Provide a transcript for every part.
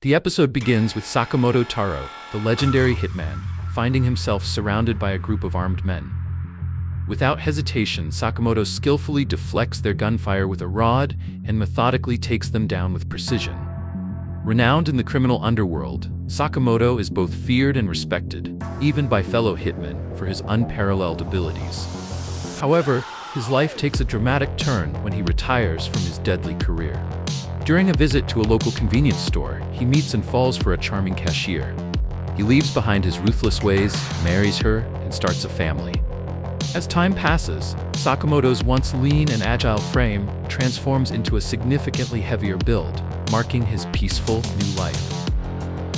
The episode begins with Sakamoto Taro, the legendary hitman, finding himself surrounded by a group of armed men. Without hesitation, Sakamoto skillfully deflects their gunfire with a rod and methodically takes them down with precision. Renowned in the criminal underworld, Sakamoto is both feared and respected, even by fellow hitmen, for his unparalleled abilities. However, his life takes a dramatic turn when he retires from his deadly career. During a visit to a local convenience store, he meets and falls for a charming cashier. He leaves behind his ruthless ways, marries her, and starts a family. As time passes, Sakamoto's once lean and agile frame transforms into a significantly heavier build, marking his peaceful new life.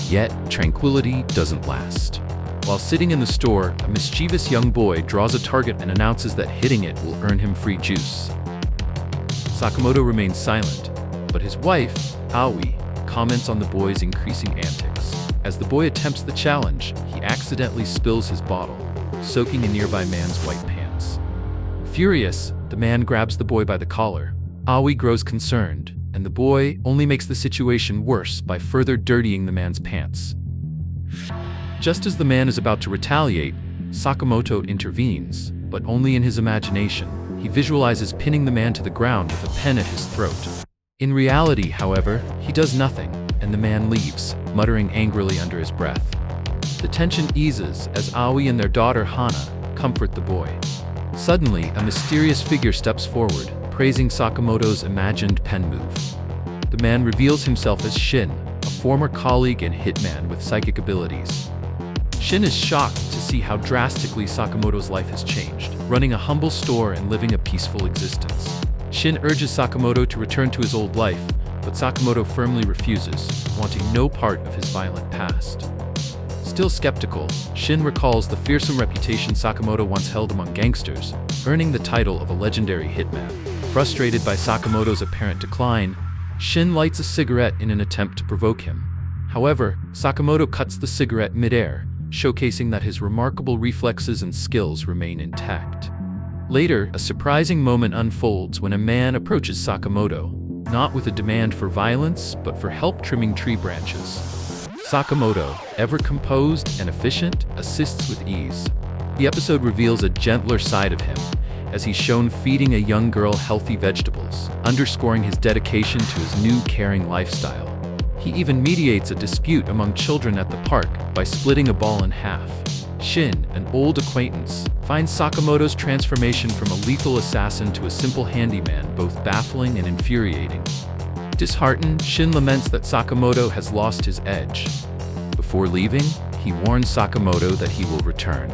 Yet, tranquility doesn't last. While sitting in the store, a mischievous young boy draws a target and announces that hitting it will earn him free juice. Sakamoto remains silent, but his wife, Aoi, comments on the boy's increasing antics. As the boy attempts the challenge, he accidentally spills his bottle, soaking a nearby man's white pants. Furious, the man grabs the boy by the collar. Aoi grows concerned, and the boy only makes the situation worse by further dirtying the man's pants. Just as the man is about to retaliate, Sakamoto intervenes, but only in his imagination. He visualizes pinning the man to the ground with a pen at his throat. In reality, however, he does nothing, and the man leaves, muttering angrily under his breath. The tension eases as Aoi and their daughter Hana comfort the boy. Suddenly, a mysterious figure steps forward, praising Sakamoto's imagined pen move. The man reveals himself as Shin, a former colleague and hitman with psychic abilities. Shin is shocked to see how drastically Sakamoto's life has changed, running a humble store and living a peaceful existence. Shin urges Sakamoto to return to his old life, but Sakamoto firmly refuses, wanting no part of his violent past. Still skeptical, Shin recalls the fearsome reputation Sakamoto once held among gangsters, earning the title of a legendary hitman. Frustrated by Sakamoto's apparent decline, Shin lights a cigarette in an attempt to provoke him. However, Sakamoto cuts the cigarette mid-air, showcasing that his remarkable reflexes and skills remain intact. Later, a surprising moment unfolds when a man approaches Sakamoto, not with a demand for violence, but for help trimming tree branches. Sakamoto, ever composed and efficient, assists with ease. The episode reveals a gentler side of him, as he's shown feeding a young girl healthy vegetables, underscoring his dedication to his new caring lifestyle. He even mediates a dispute among children at the park by splitting a ball in half. Shin, an old acquaintance, finds Sakamoto's transformation from a lethal assassin to a simple handyman both baffling and infuriating. Disheartened, Shin laments that Sakamoto has lost his edge. Before leaving, he warns Sakamoto that he will return.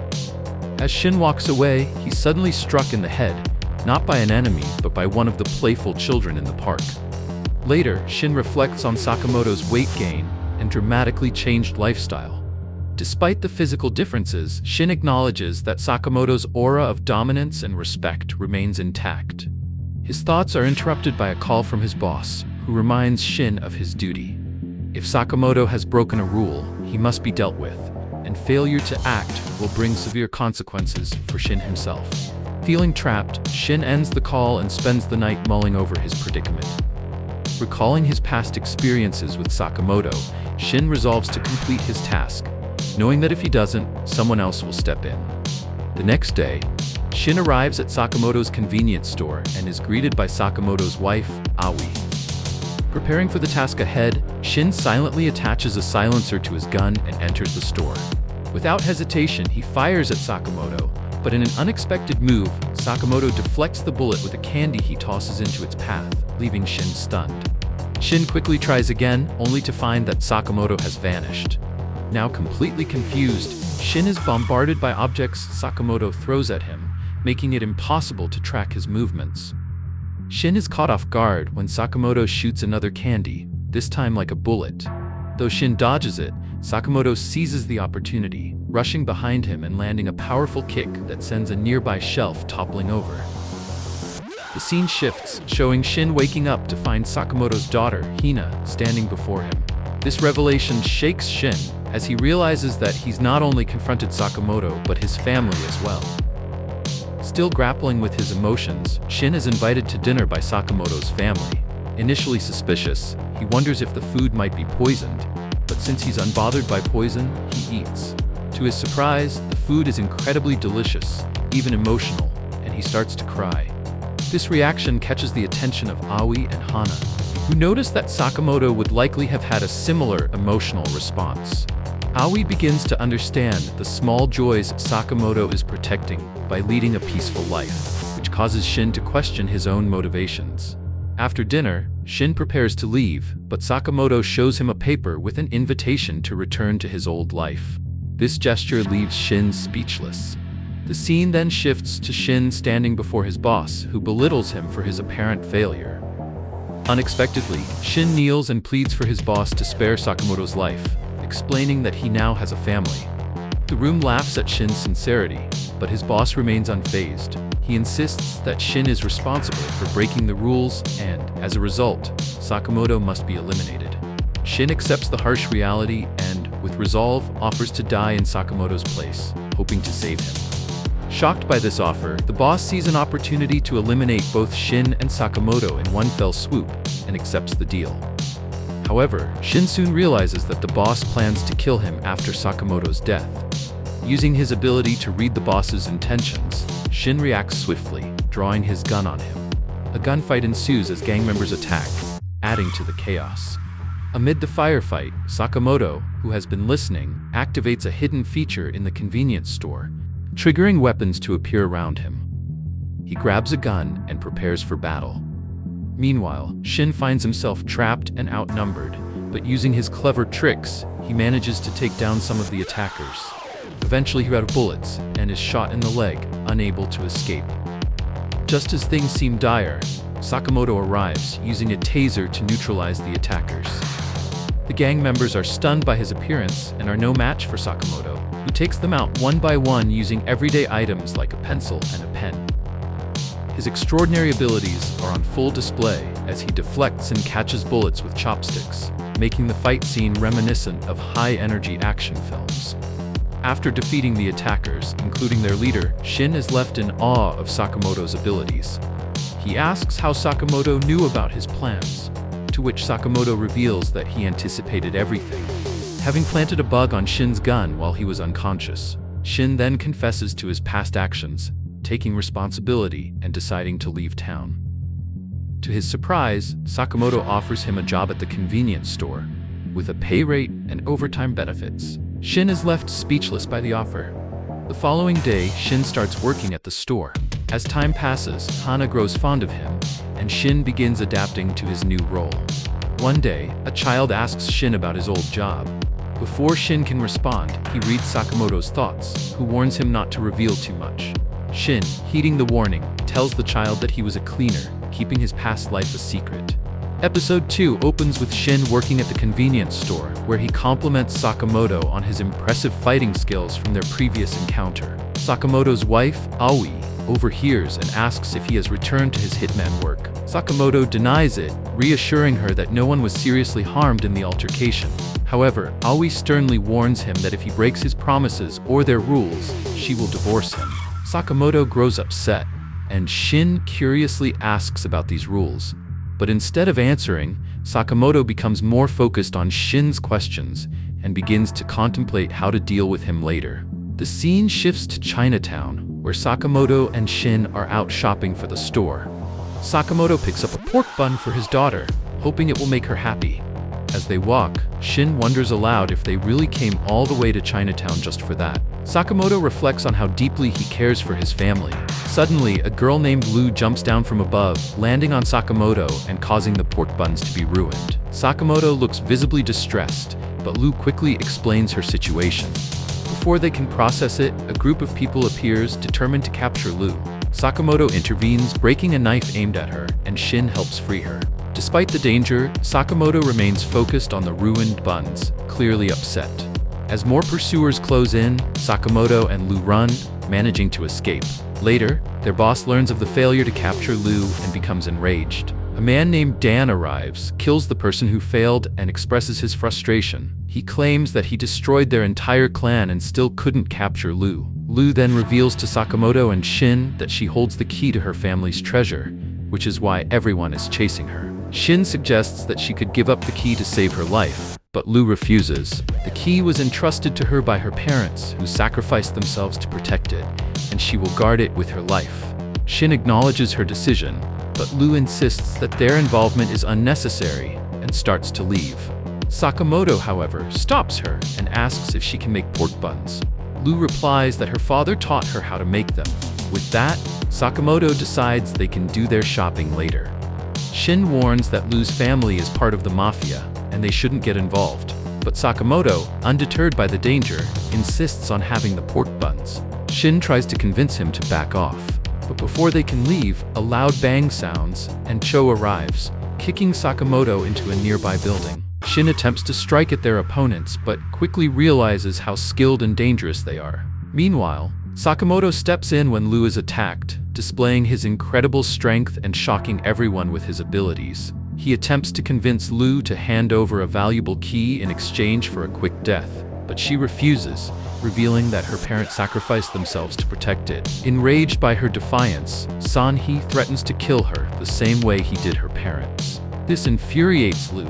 As Shin walks away, he's suddenly struck in the head, not by an enemy, but by one of the playful children in the park. Later, Shin reflects on Sakamoto's weight gain and dramatically changed lifestyle. Despite the physical differences, Shin acknowledges that Sakamoto's aura of dominance and respect remains intact. His thoughts are interrupted by a call from his boss, who reminds Shin of his duty. If Sakamoto has broken a rule, he must be dealt with, and failure to act will bring severe consequences for Shin himself. Feeling trapped, Shin ends the call and spends the night mulling over his predicament. Recalling his past experiences with Sakamoto, Shin resolves to complete his task, knowing that if he doesn't, someone else will step in. The next day, Shin arrives at Sakamoto's convenience store and is greeted by Sakamoto's wife, Aoi. Preparing for the task ahead, Shin silently attaches a silencer to his gun and enters the store. Without hesitation, he fires at Sakamoto, but in an unexpected move, Sakamoto deflects the bullet with a candy he tosses into its path, leaving Shin stunned. Shin quickly tries again, only to find that Sakamoto has vanished. Now completely confused, Shin is bombarded by objects Sakamoto throws at him, making it impossible to track his movements. Shin is caught off guard when Sakamoto shoots another candy, this time like a bullet. Though Shin dodges it, Sakamoto seizes the opportunity, rushing behind him and landing a powerful kick that sends a nearby shelf toppling over. The scene shifts, showing Shin waking up to find Sakamoto's daughter, Hina, standing before him. This revelation shakes Shin, as he realizes that he's not only confronted Sakamoto, but his family as well. Still grappling with his emotions, Shin is invited to dinner by Sakamoto's family. Initially suspicious, he wonders if the food might be poisoned, but since he's unbothered by poison, he eats. To his surprise, the food is incredibly delicious, even emotional, and he starts to cry. This reaction catches the attention of Aoi and Hana, who notice that Sakamoto would likely have had a similar emotional response. Aoi begins to understand the small joys Sakamoto is protecting by leading a peaceful life, which causes Shin to question his own motivations. After dinner, Shin prepares to leave, but Sakamoto shows him a paper with an invitation to return to his old life. This gesture leaves Shin speechless. The scene then shifts to Shin standing before his boss, who belittles him for his apparent failure. Unexpectedly, Shin kneels and pleads for his boss to spare Sakamoto's life, explaining that he now has a family. The room laughs at Shin's sincerity, but his boss remains unfazed. He insists that Shin is responsible for breaking the rules and, as a result, Sakamoto must be eliminated. Shin accepts the harsh reality and, with resolve, offers to die in Sakamoto's place, hoping to save him. Shocked by this offer, the boss sees an opportunity to eliminate both Shin and Sakamoto in one fell swoop and accepts the deal. However, Shin soon realizes that the boss plans to kill him after Sakamoto's death. Using his ability to read the boss's intentions, Shin reacts swiftly, drawing his gun on him. A gunfight ensues as gang members attack, adding to the chaos. Amid the firefight, Sakamoto, who has been listening, activates a hidden feature in the convenience store, triggering weapons to appear around him. He grabs a gun and prepares for battle. Meanwhile, Shin finds himself trapped and outnumbered, but using his clever tricks, he manages to take down some of the attackers. Eventually, he's out of bullets and is shot in the leg, unable to escape. Just as things seem dire, Sakamoto arrives, using a taser to neutralize the attackers. The gang members are stunned by his appearance and are no match for Sakamoto, who takes them out one by one using everyday items like a pencil and a pen. His extraordinary abilities are on full display as he deflects and catches bullets with chopsticks, making the fight scene reminiscent of high-energy action films. After defeating the attackers, including their leader, Shin is left in awe of Sakamoto's abilities. He asks how Sakamoto knew about his plans, to which Sakamoto reveals that he anticipated everything, having planted a bug on Shin's gun while he was unconscious. Shin then confesses to his past actions, taking responsibility and deciding to leave town. To his surprise, Sakamoto offers him a job at the convenience store, with a pay rate and overtime benefits. Shin is left speechless by the offer. The following day, Shin starts working at the store. As time passes, Hana grows fond of him, and Shin begins adapting to his new role. One day, a child asks Shin about his old job. Before Shin can respond, he reads Sakamoto's thoughts, who warns him not to reveal too much. Shin, heeding the warning, tells the child that he was a cleaner, keeping his past life a secret. Episode 2 opens with Shin working at the convenience store, where he compliments Sakamoto on his impressive fighting skills from their previous encounter. Sakamoto's wife, Aoi, overhears and asks if he has returned to his Hitman work. Sakamoto denies it, reassuring her that no one was seriously harmed in the altercation. However, Aoi sternly warns him that if he breaks his promises or their rules, she will divorce him. Sakamoto grows upset, and Shin curiously asks about these rules. But instead of answering, Sakamoto becomes more focused on Shin's questions and begins to contemplate how to deal with him later. The scene shifts to Chinatown, where Sakamoto and Shin are out shopping for the store. Sakamoto picks up a pork bun for his daughter, hoping it will make her happy. As they walk, Shin wonders aloud if they really came all the way to Chinatown just for that. Sakamoto reflects on how deeply he cares for his family. Suddenly, a girl named Lu jumps down from above, landing on Sakamoto and causing the pork buns to be ruined. Sakamoto looks visibly distressed, but Lu quickly explains her situation. Before they can process it, a group of people appears, determined to capture Lu. Sakamoto intervenes, breaking a knife aimed at her, and Shin helps free her. Despite the danger, Sakamoto remains focused on the ruined buns, clearly upset. As more pursuers close in, Sakamoto and Lu run, managing to escape. Later, their boss learns of the failure to capture Lu and becomes enraged. A man named Dan arrives, kills the person who failed, and expresses his frustration. He claims that he destroyed their entire clan and still couldn't capture Lu. Lu then reveals to Sakamoto and Shin that she holds the key to her family's treasure, which is why everyone is chasing her. Shin suggests that she could give up the key to save her life, But Lu refuses. The key was entrusted to her by her parents, who sacrificed themselves to protect it, and she will guard it with her life. Shin acknowledges her decision, but Lu insists that their involvement is unnecessary and starts to leave. Sakamoto, however, stops her and asks if she can make pork buns. Lu replies that her father taught her how to make them. With that, Sakamoto decides they can do their shopping later. Shin warns that Lu's family is part of the mafia and they shouldn't get involved. But Sakamoto, undeterred by the danger, insists on having the pork buns. Shin tries to convince him to back off. But before they can leave, a loud bang sounds and Cho arrives, kicking Sakamoto into a nearby building. Shin attempts to strike at their opponents, but quickly realizes how skilled and dangerous they are. Meanwhile, Sakamoto steps in when Lu is attacked, displaying his incredible strength and shocking everyone with his abilities. He attempts to convince Lu to hand over a valuable key in exchange for a quick death, but she refuses, revealing that her parents sacrificed themselves to protect it. Enraged by her defiance, Sanhee threatens to kill her the same way he did her parents. This infuriates Lu,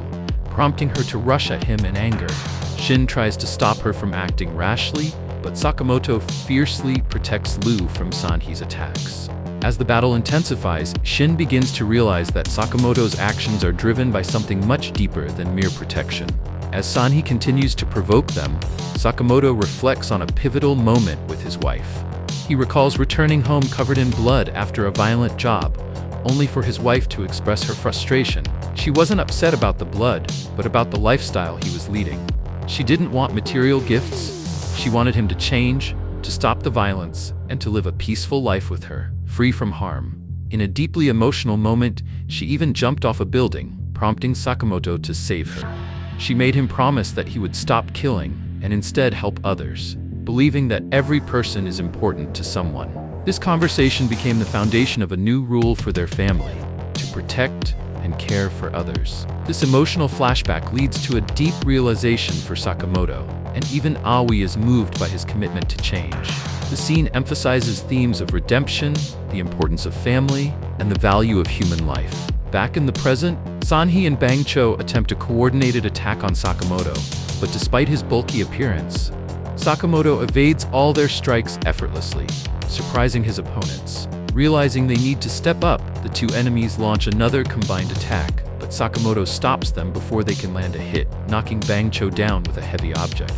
prompting her to rush at him in anger. Shin tries to stop her from acting rashly, but Sakamoto fiercely protects Lu from Sanhee's attacks. As the battle intensifies, Shin begins to realize that Sakamoto's actions are driven by something much deeper than mere protection. As Sanhee continues to provoke them, Sakamoto reflects on a pivotal moment with his wife. He recalls returning home covered in blood after a violent job, only for his wife to express her frustration. She wasn't upset about the blood, but about the lifestyle he was leading. She didn't want material gifts. She wanted him to change, to stop the violence, and to live a peaceful life with her, free from harm. In a deeply emotional moment, she even jumped off a building, prompting Sakamoto to save her. She made him promise that he would stop killing and instead help others, believing that every person is important to someone. This conversation became the foundation of a new rule for their family: to protect and care for others. This emotional flashback leads to a deep realization for Sakamoto, and even Aoi is moved by his commitment to change. The scene emphasizes themes of redemption, the importance of family, and the value of human life. Back in the present, Sanhee and Bang Cho attempt a coordinated attack on Sakamoto, but despite his bulky appearance, Sakamoto evades all their strikes effortlessly, surprising his opponents. Realizing they need to step up, the two enemies launch another combined attack, but Sakamoto stops them before they can land a hit, knocking Bang Cho down with a heavy object.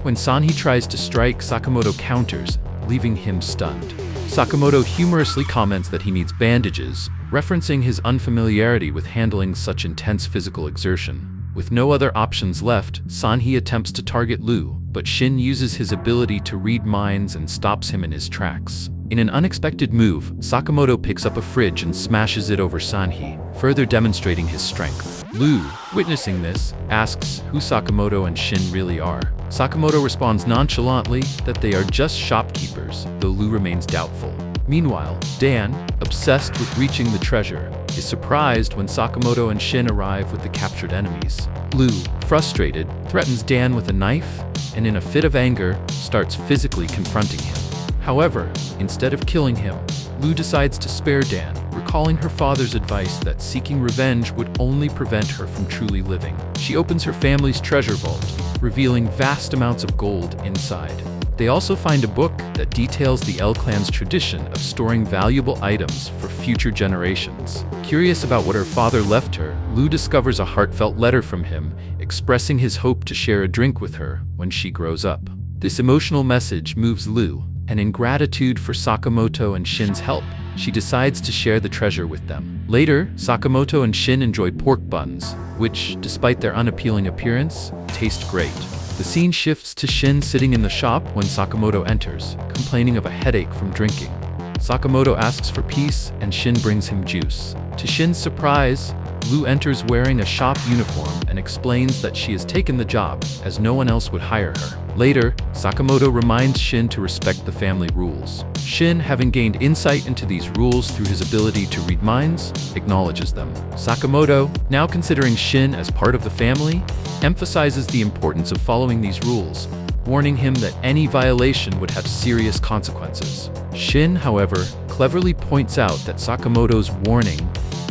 When Sanhee tries to strike, Sakamoto counters, leaving him stunned. Sakamoto humorously comments that he needs bandages, referencing his unfamiliarity with handling such intense physical exertion. With no other options left, Sanhee attempts to target Lu, but Shin uses his ability to read minds and stops him in his tracks. In an unexpected move, Sakamoto picks up a fridge and smashes it over Sanhee, further demonstrating his strength. Lu, witnessing this, asks who Sakamoto and Shin really are. Sakamoto responds nonchalantly that they are just shopkeepers, though Lu remains doubtful. Meanwhile, Dan, obsessed with reaching the treasure, is surprised when Sakamoto and Shin arrive with the captured enemies. Lu, frustrated, threatens Dan with a knife, and in a fit of anger, starts physically confronting him. However, instead of killing him, Lu decides to spare Dan, recalling her father's advice that seeking revenge would only prevent her from truly living. She opens her family's treasure vault, revealing vast amounts of gold inside. They also find a book that details the L clan's tradition of storing valuable items for future generations. Curious about what her father left her, Lu discovers a heartfelt letter from him, expressing his hope to share a drink with her when she grows up. This emotional message moves Lu, and in gratitude for Sakamoto and Shin's help, she decides to share the treasure with them. Later, Sakamoto and Shin enjoy pork buns, which, despite their unappealing appearance, taste great. The scene shifts to Shin sitting in the shop when Sakamoto enters, complaining of a headache from drinking. Sakamoto asks for peace, and Shin brings him juice. To Shin's surprise, Lu enters wearing a shop uniform and explains that she has taken the job, as no one else would hire her. Later, Sakamoto reminds Shin to respect the family rules. Shin, having gained insight into these rules through his ability to read minds, acknowledges them. Sakamoto, now considering Shin as part of the family, emphasizes the importance of following these rules, warning him that any violation would have serious consequences. Shin, however, cleverly points out that Sakamoto's warning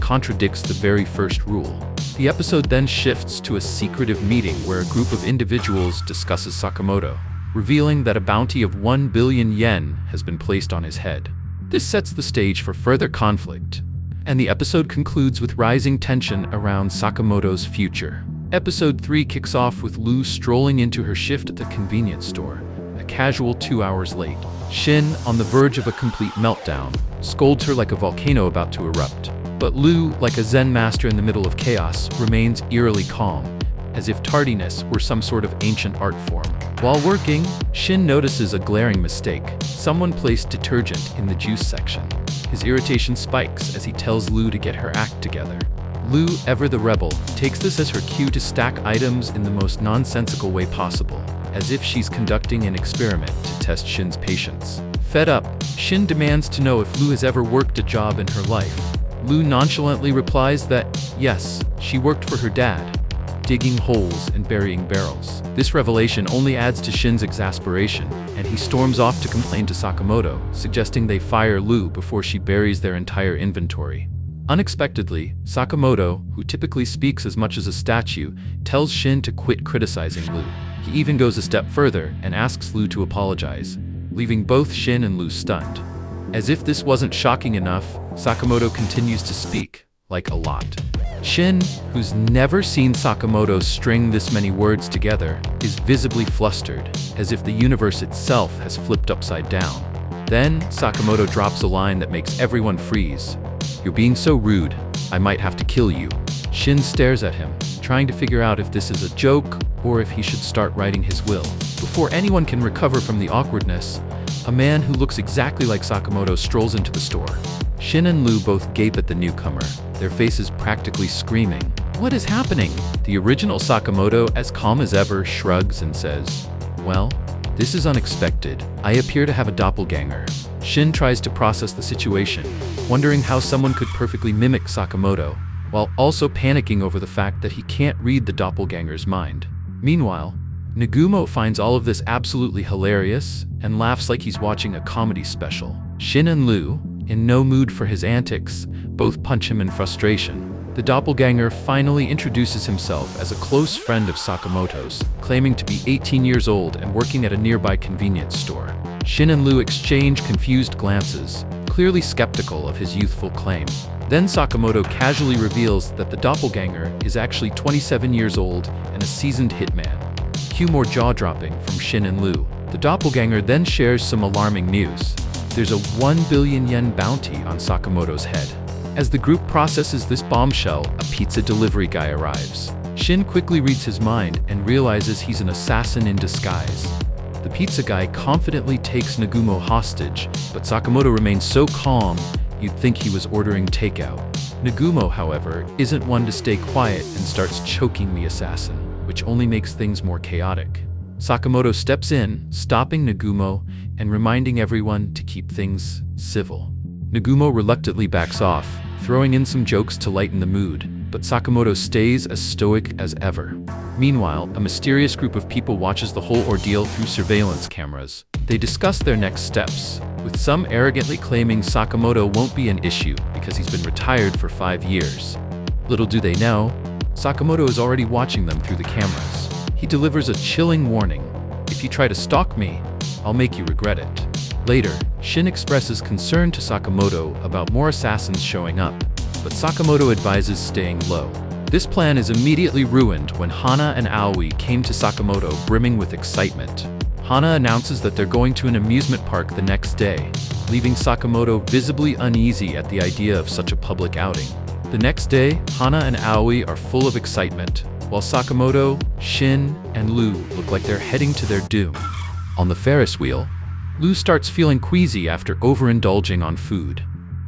contradicts the very first rule. The episode then shifts to a secretive meeting where a group of individuals discusses Sakamoto, revealing that a bounty of 1 billion yen has been placed on his head. This sets the stage for further conflict, and the episode concludes with rising tension around Sakamoto's future. Episode 3 kicks off with Lu strolling into her shift at the convenience store, a casual 2 hours late. Shin, on the verge of a complete meltdown, scolds her like a volcano about to erupt. But Lu, like a Zen master in the middle of chaos, remains eerily calm, as if tardiness were some sort of ancient art form. While working, Shin notices a glaring mistake. Someone placed detergent in the juice section. His irritation spikes as he tells Lu to get her act together. Lu, ever the rebel, takes this as her cue to stack items in the most nonsensical way possible, as if she's conducting an experiment to test Shin's patience. Fed up, Shin demands to know if Lu has ever worked a job in her life. Lu nonchalantly replies that, yes, she worked for her dad, digging holes and burying barrels. This revelation only adds to Shin's exasperation, and he storms off to complain to Sakamoto, suggesting they fire Lu before she buries their entire inventory. Unexpectedly, Sakamoto, who typically speaks as much as a statue, tells Shin to quit criticizing Lu. He even goes a step further and asks Lu to apologize, leaving both Shin and Lu stunned. As if this wasn't shocking enough, Sakamoto continues to speak, like a lot. Shin, who's never seen Sakamoto string this many words together, is visibly flustered, as if the universe itself has flipped upside down. Then, Sakamoto drops a line that makes everyone freeze. "You're being so rude, I might have to kill you." Shin stares at him, trying to figure out if this is a joke or if he should start writing his will. Before anyone can recover from the awkwardness, a man who looks exactly like Sakamoto strolls into the store. Shin and Lu both gape at the newcomer, their faces practically screaming. "What is happening?" The original Sakamoto, as calm as ever, shrugs and says, "Well, this is unexpected. I appear to have a doppelganger." Shin tries to process the situation, wondering how someone could perfectly mimic Sakamoto, while also panicking over the fact that he can't read the doppelganger's mind. Meanwhile, Nagumo finds all of this absolutely hilarious and laughs like he's watching a comedy special. Shin and Lu, in no mood for his antics, both punch him in frustration. The doppelganger finally introduces himself as a close friend of Sakamoto's, claiming to be 18 years old and working at a nearby convenience store. Shin and Lu exchange confused glances, clearly skeptical of his youthful claim. Then Sakamoto casually reveals that the doppelganger is actually 27 years old and a seasoned hitman. Cue more jaw-dropping from Shin and Lu. The doppelganger then shares some alarming news. There's a 1 billion yen bounty on Sakamoto's head. As the group processes this bombshell, a pizza delivery guy arrives. Shin quickly reads his mind and realizes he's an assassin in disguise. The pizza guy confidently takes Nagumo hostage, but Sakamoto remains so calm, you'd think he was ordering takeout. Nagumo, however, isn't one to stay quiet and starts choking the assassin, which only makes things more chaotic. Sakamoto steps in, stopping Nagumo and reminding everyone to keep things civil. Nagumo reluctantly backs off, throwing in some jokes to lighten the mood, but Sakamoto stays as stoic as ever. Meanwhile, a mysterious group of people watches the whole ordeal through surveillance cameras. They discuss their next steps, with some arrogantly claiming Sakamoto won't be an issue because he's been retired for 5 years. Little do they know, Sakamoto is already watching them through the cameras. He delivers a chilling warning: "If you try to stalk me, I'll make you regret it." Later, Shin expresses concern to Sakamoto about more assassins showing up, but Sakamoto advises staying low. This plan is immediately ruined when Hana and Aoi came to Sakamoto brimming with excitement. Hana announces that they're going to an amusement park the next day, leaving Sakamoto visibly uneasy at the idea of such a public outing. The next day, Hana and Aoi are full of excitement, while Sakamoto, Shin, and Lu look like they're heading to their doom. On the Ferris wheel, Lu starts feeling queasy after overindulging on food.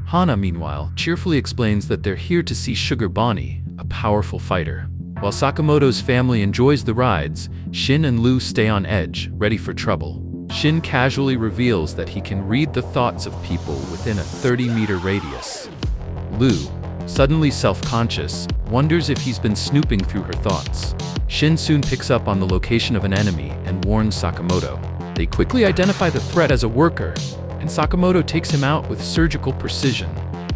Hana, meanwhile, cheerfully explains that they're here to see Sugar Bonnie, a powerful fighter. While Sakamoto's family enjoys the rides, Shin and Lu stay on edge, ready for trouble. Shin casually reveals that he can read the thoughts of people within a 30-meter radius. Lu, suddenly self-conscious, wonders if he's been snooping through her thoughts. Shin soon picks up on the location of an enemy and warns Sakamoto. They quickly identify the threat as a worker, and Sakamoto takes him out with surgical precision,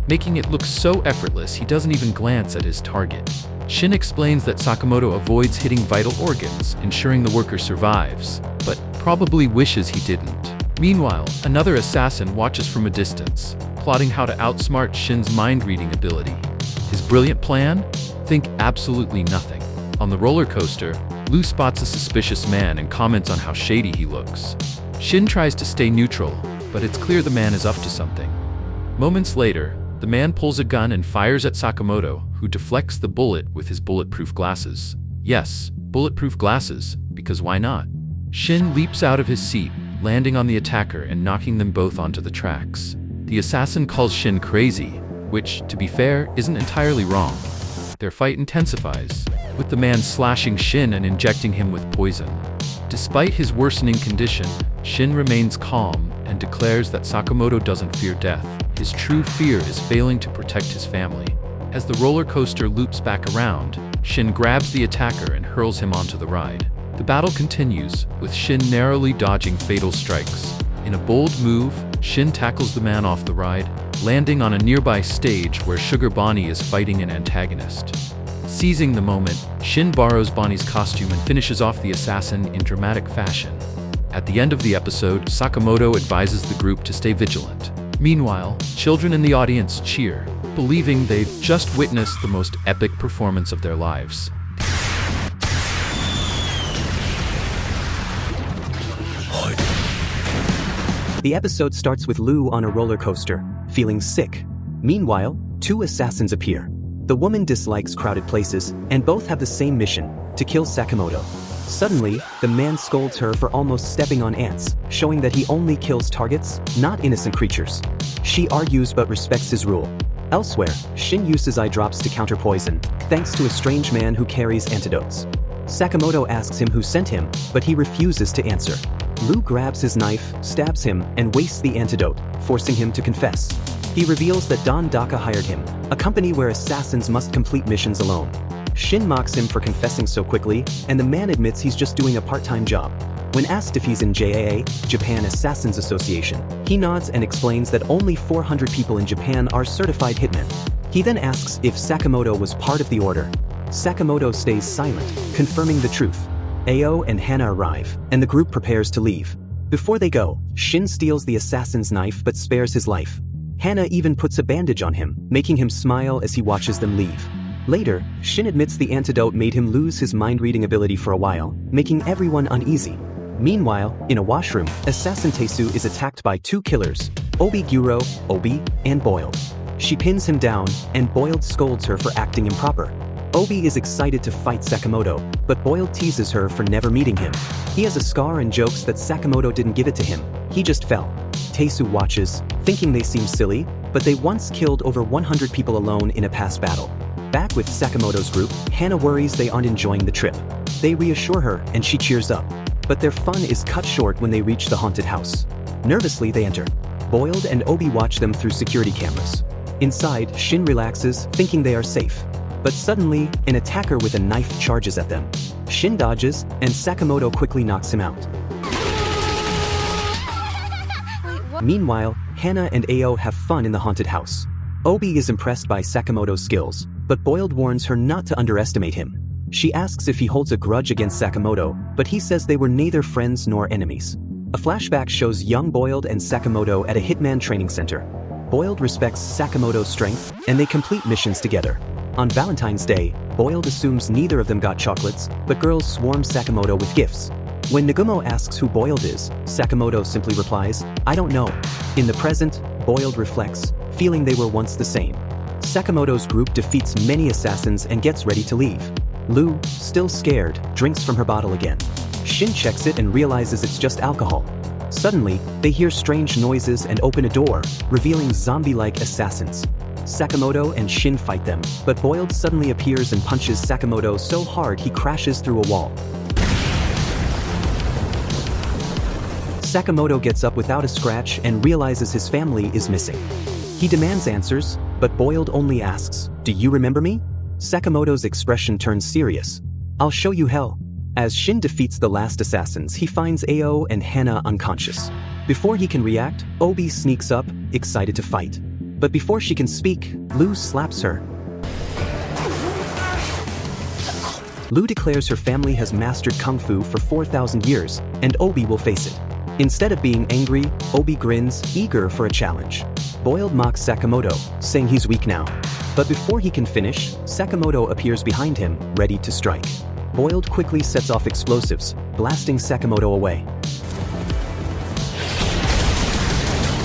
making it look so effortless he doesn't even glance at his target. Shin explains that Sakamoto avoids hitting vital organs, ensuring the worker survives, but probably wishes he didn't. Meanwhile, another assassin watches from a distance, plotting how to outsmart Shin's mind-reading ability. His brilliant plan? Think absolutely nothing. On the roller coaster, Lu spots a suspicious man and comments on how shady he looks. Shin tries to stay neutral, but it's clear the man is up to something. Moments later, the man pulls a gun and fires at Sakamoto, who deflects the bullet with his bulletproof glasses. Yes, bulletproof glasses, because why not? Shin leaps out of his seat, landing on the attacker and knocking them both onto the tracks. The assassin calls Shin crazy, which, to be fair, isn't entirely wrong. Their fight intensifies, with the man slashing Shin and injecting him with poison. Despite his worsening condition, Shin remains calm and declares that Sakamoto doesn't fear death. His true fear is failing to protect his family. As the roller coaster loops back around, Shin grabs the attacker and hurls him onto the ride. The battle continues, with Shin narrowly dodging fatal strikes. In a bold move, Shin tackles the man off the ride, landing on a nearby stage where Sugar Bonnie is fighting an antagonist. Seizing the moment, Shin borrows Bonnie's costume and finishes off the assassin in dramatic fashion. At the end of the episode, Sakamoto advises the group to stay vigilant. Meanwhile, children in the audience cheer, believing they've just witnessed the most epic performance of their lives. The episode starts with Lu on a roller coaster, feeling sick. Meanwhile, two assassins appear. The woman dislikes crowded places, and both have the same mission, to kill Sakamoto. Suddenly, the man scolds her for almost stepping on ants, showing that he only kills targets, not innocent creatures. She argues but respects his rule. Elsewhere, Shin uses eye drops to counter poison, thanks to a strange man who carries antidotes. Sakamoto asks him who sent him, but he refuses to answer. Lu grabs his knife, stabs him, and wastes the antidote, forcing him to confess. He reveals that Don Daka hired him, a company where assassins must complete missions alone. Shin mocks him for confessing so quickly, and the man admits he's just doing a part-time job. When asked if he's in JAA, Japan Assassins Association, he nods and explains that only 400 people in Japan are certified hitmen. He then asks if Sakamoto was part of the order. Sakamoto stays silent, confirming the truth. Ao and Hana arrive, and the group prepares to leave. Before they go, Shin steals the assassin's knife but spares his life. Hana even puts a bandage on him, making him smile as he watches them leave. Later, Shin admits the antidote made him lose his mind-reading ability for a while, making everyone uneasy. Meanwhile, in a washroom, Assassin Teisu is attacked by two killers, Obi Guro, Obi, and Boiled. She pins him down, and Boiled scolds her for acting improper. Obi is excited to fight Sakamoto, but Boiled teases her for never meeting him. He has a scar and jokes that Sakamoto didn't give it to him, he just fell. Teisu watches, thinking they seem silly, but they once killed over 100 people alone in a past battle. Back with Sakamoto's group, Hana worries they aren't enjoying the trip. They reassure her, and she cheers up. But their fun is cut short when they reach the haunted house. Nervously, they enter. Boiled and Obi watch them through security cameras. Inside, Shin relaxes, thinking they are safe. But suddenly, an attacker with a knife charges at them. Shin dodges, and Sakamoto quickly knocks him out. Meanwhile, Hana and Ao have fun in the haunted house. Obi is impressed by Sakamoto's skills, but Boiled warns her not to underestimate him. She asks if he holds a grudge against Sakamoto, but he says they were neither friends nor enemies. A flashback shows young Boiled and Sakamoto at a Hitman training center. Boiled respects Sakamoto's strength, and they complete missions together. On Valentine's Day, Boiled assumes neither of them got chocolates, but girls swarm Sakamoto with gifts. When Nagumo asks who Boiled is, Sakamoto simply replies, "I don't know." In the present, Boiled reflects, feeling they were once the same. Sakamoto's group defeats many assassins and gets ready to leave. Lu, still scared, drinks from her bottle again. Shin checks it and realizes it's just alcohol. Suddenly, they hear strange noises and open a door, revealing zombie-like assassins. Sakamoto and Shin fight them, but Boiled suddenly appears and punches Sakamoto so hard he crashes through a wall. Sakamoto gets up without a scratch and realizes his family is missing. He demands answers, but Boiled only asks, "Do you remember me?" Sakamoto's expression turns serious. "I'll show you hell." As Shin defeats the last assassins, he finds Ao and Hana unconscious. Before he can react, Obi sneaks up, excited to fight. But before she can speak, Lu slaps her. Lu declares her family has mastered Kung Fu for 4,000 years, and Obi will face it. Instead of being angry, Obi grins, eager for a challenge. Boiled mocks Sakamoto, saying he's weak now. But before he can finish, Sakamoto appears behind him, ready to strike. Boiled quickly sets off explosives, blasting Sakamoto away.